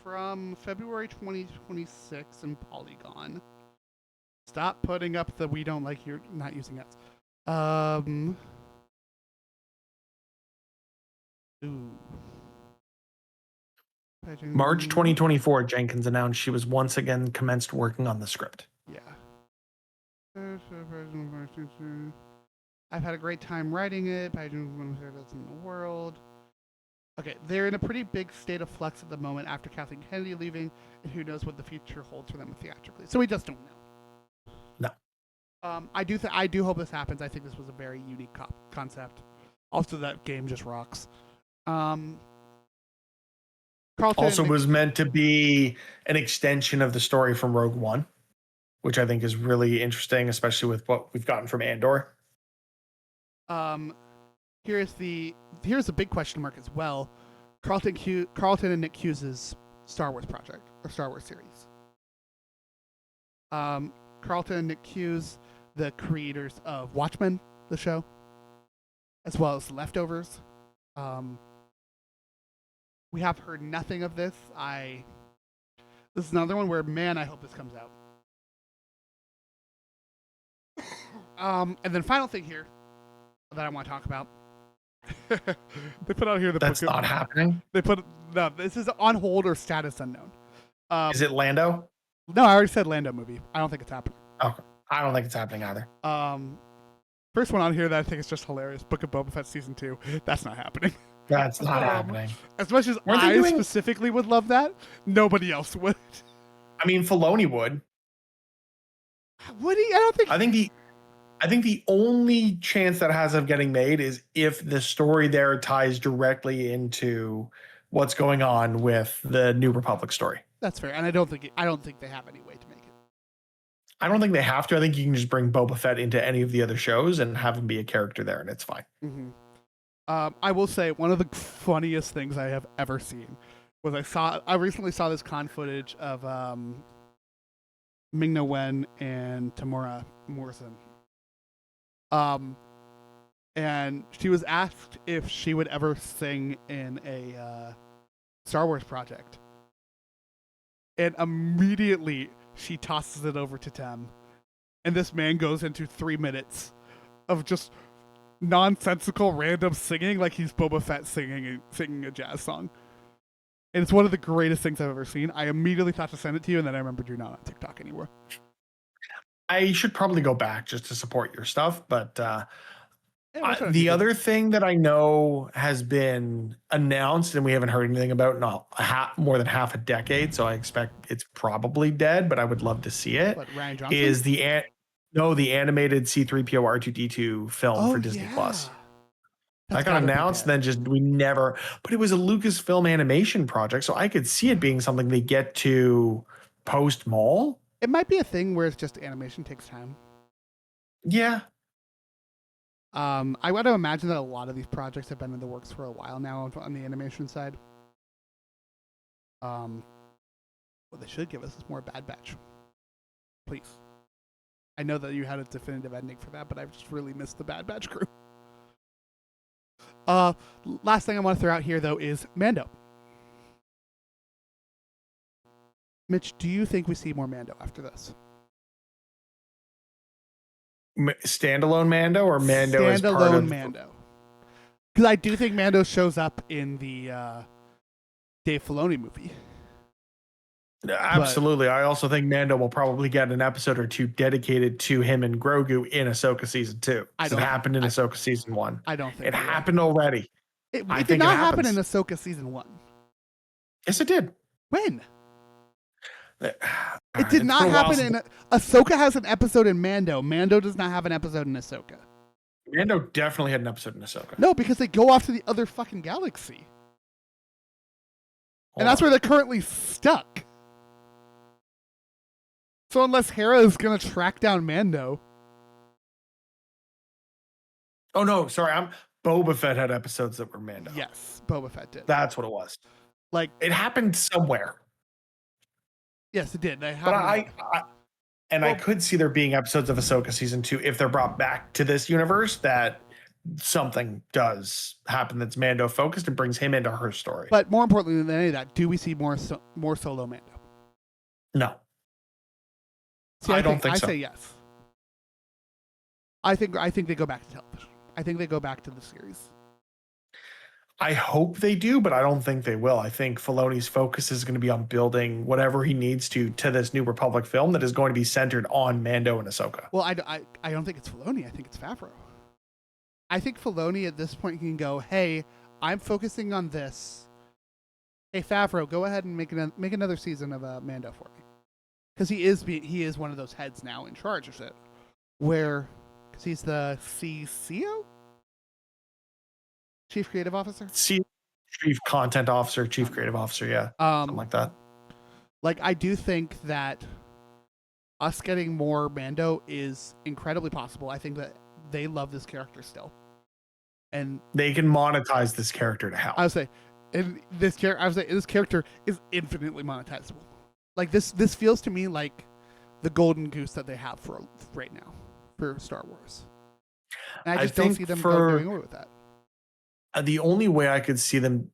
From February 2026 in Polygon. Stop putting up the we don't like you're not using it. Ooh. March 2024, Jenkins announced she was once again commenced working on the script. Yeah. I've had a great time writing it. That's in the world. Okay, they're in a pretty big state of flux at the moment after Kathleen Kennedy leaving, and who knows what the future holds for them theatrically. So we just don't know. No. I do hope this happens. I think this was a very unique concept. Also, that game just rocks. Carlton also was meant to be an extension of the story from Rogue One, which I think is really interesting, especially with what we've gotten from Andor. Here's a big question mark as well. Carlton and Nick Hughes' Star Wars project or Star Wars series. Carlton and Nick Hughes, the creators of Watchmen, the show, as well as Leftovers. We have heard nothing of this. This is another one where, man, I hope this comes out. And then final thing here that I want to talk about. They put out here the That's book. Not happening. They put no. This is on hold or status unknown. Is it Lando? No, I already said Lando movie. I don't think it's happening. Okay, I don't think it's happening either. First one on here that I think is just hilarious. Book of Boba Fett season 2. That's not happening. That's not happening. As much as specifically would love that, nobody else would. I mean, Filoni would. Would he? I don't think. I think the only chance that has of getting made is if the story there ties directly into what's going on with the New Republic story. That's fair, and I don't think they have any way to make it. I don't think they have to. I think you can just bring Boba Fett into any of the other shows and have him be a character there, and it's fine. Mm-hmm. I will say one of the funniest things I have ever seen was I recently saw this con footage of Ming-Na Wen and Tamora Morrison. And she was asked if she would ever sing in a Star Wars project. And immediately she tosses it over to Tem. And this man goes into 3 minutes of just nonsensical random singing like he's Boba Fett singing a jazz song. And it's one of the greatest things I've ever seen. I immediately thought to send it to you, and then I remembered you're not on TikTok anymore. I should probably go back just to support your stuff, but the other thing that I know has been announced and we haven't heard anything about in more than half a decade, so I expect it's probably dead, but I would love to see it. What, Ryan Johnson? Is No, the animated C-3PO R2-D2 film for Disney Plus. That got announced, and then we never. But it was a Lucasfilm animation project, so I could see it being something they get to post Maul. It might be a thing where it's just animation takes time. Yeah. I want to imagine that a lot of these projects have been in the works for a while now on the animation side. What they should give us is more Bad Batch. Please. I know that you had a definitive ending for that, but I've just really missed the Bad Batch crew. Last thing I want to throw out here, though, is Mando. Mitch, do you think we see more Mando after this? Standalone Mando or Mando as part of... Standalone Mando. Because I do think Mando shows up in the Dave Filoni movie. Absolutely. I also think Mando will probably get an episode or two dedicated to him and Grogu in Ahsoka season 2. It happened in Ahsoka season 1. I don't think it happened already. It did not happen in Ahsoka season 1. Yes, it did. When? It did not happen in... Ahsoka has an episode in Mando. Mando does not have an episode in Ahsoka. Mando definitely had an episode in Ahsoka. No, because they go off to the other fucking galaxy. And that's where they're currently stuck. So unless Hera is going to track down Mando... Oh, no. Sorry. Boba Fett had episodes that were Mando. Yes, Boba Fett did. That's what it was. Like, it happened somewhere. Yes, it did. But I could see there being episodes of Ahsoka season 2 if they're brought back to this universe that something does happen that's Mando focused and brings him into her story. But more importantly than any of that, do we see more solo Mando? No. See, I don't think so. I say yes. I think they go back to television. I think they go back to the series. I hope they do, but I don't think they will. I think Filoni's focus is going to be on building whatever he needs to this New Republic film that is going to be centered on Mando and Ahsoka. Well, I don't think it's Filoni. I think it's Favreau. I think Filoni at this point can go, hey, I'm focusing on this. Hey, Favreau, go ahead and make another season of Mando for me. Because he is one of those heads now in charge of it. Because he's the CCO? Chief Creative Officer? Chief Content Officer, Chief Creative Officer, yeah. Something like that. Like, I do think that us getting more Mando is incredibly possible. I think that they love this character still. And they can monetize this character to hell. I would say this character is infinitely monetizable. Like, this feels to me like the golden goose that they have for right now for Star Wars. And I just don't see them going away with that. The only way I could see them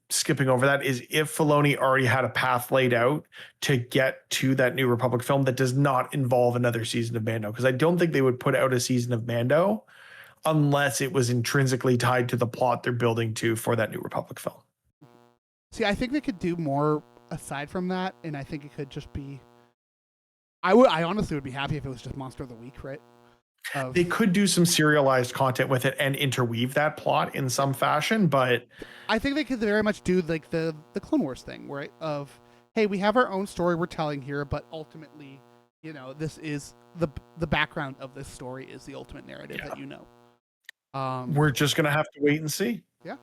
skipping over that is if Filoni already had a path laid out to get to that New Republic film that does not involve another season of Mando. Because I don't think they would put out a season of Mando unless it was intrinsically tied to the plot they're building to for that New Republic film. See, I think they could do more aside from that, and I think it could just be... I honestly would be happy if it was just Monster of the Week, right? They could do some serialized content with it and interweave that plot in some fashion, but I think they could very much do like the Clone Wars thing, right? Of, hey, we have our own story we're telling here, but ultimately, this is the background of this story is the ultimate narrative that you know. We're just gonna have to wait and see. Yeah,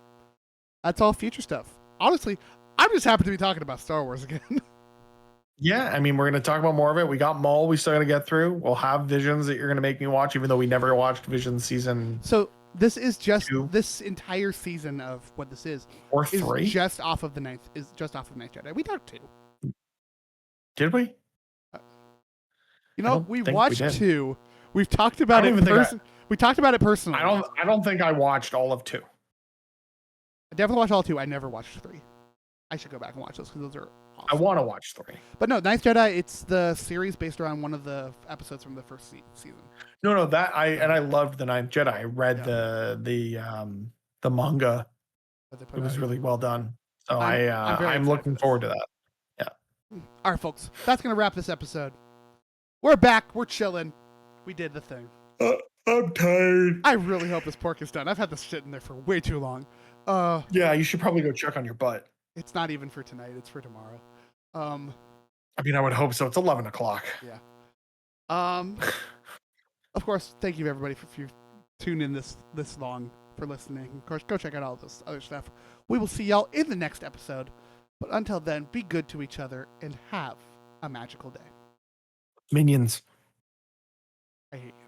that's all future stuff. Honestly, I'm just happy to be talking about Star Wars again. Yeah, I mean, we're going to talk about more of it. We got Maul we still got to get through. We'll have Visions that you're going to make me watch, even though we never watched Visions season. So this is just 2. This entire season of what this is. Or 3. Is just off of the ninth Jedi. We talked 2. Did we? We watched 2. We've talked about it. We talked about it personally. I don't think I watched all of 2. I definitely watched all 2. I never watched 3. I should go back and watch those because those are awesome. I want to watch 3. But no, Ninth Jedi, it's the series based around one of the episodes from the first season. No, I loved the Ninth Jedi. I read the manga. It was really well done. So I'm looking forward to that. Yeah. All right, folks. That's going to wrap this episode. We're back. We're chilling. We did the thing. I'm tired. I really hope this pork is done. I've had this shit in there for way too long. Yeah, you should probably go check on your butt. It's not even for tonight. It's for tomorrow. I mean, I would hope so. It's 11 o'clock. Yeah. Of course, thank you everybody if you tuned in this long for listening. Of course, go check out all this other stuff. We will see y'all in the next episode. But until then, be good to each other and have a magical day. Minions. I hate you.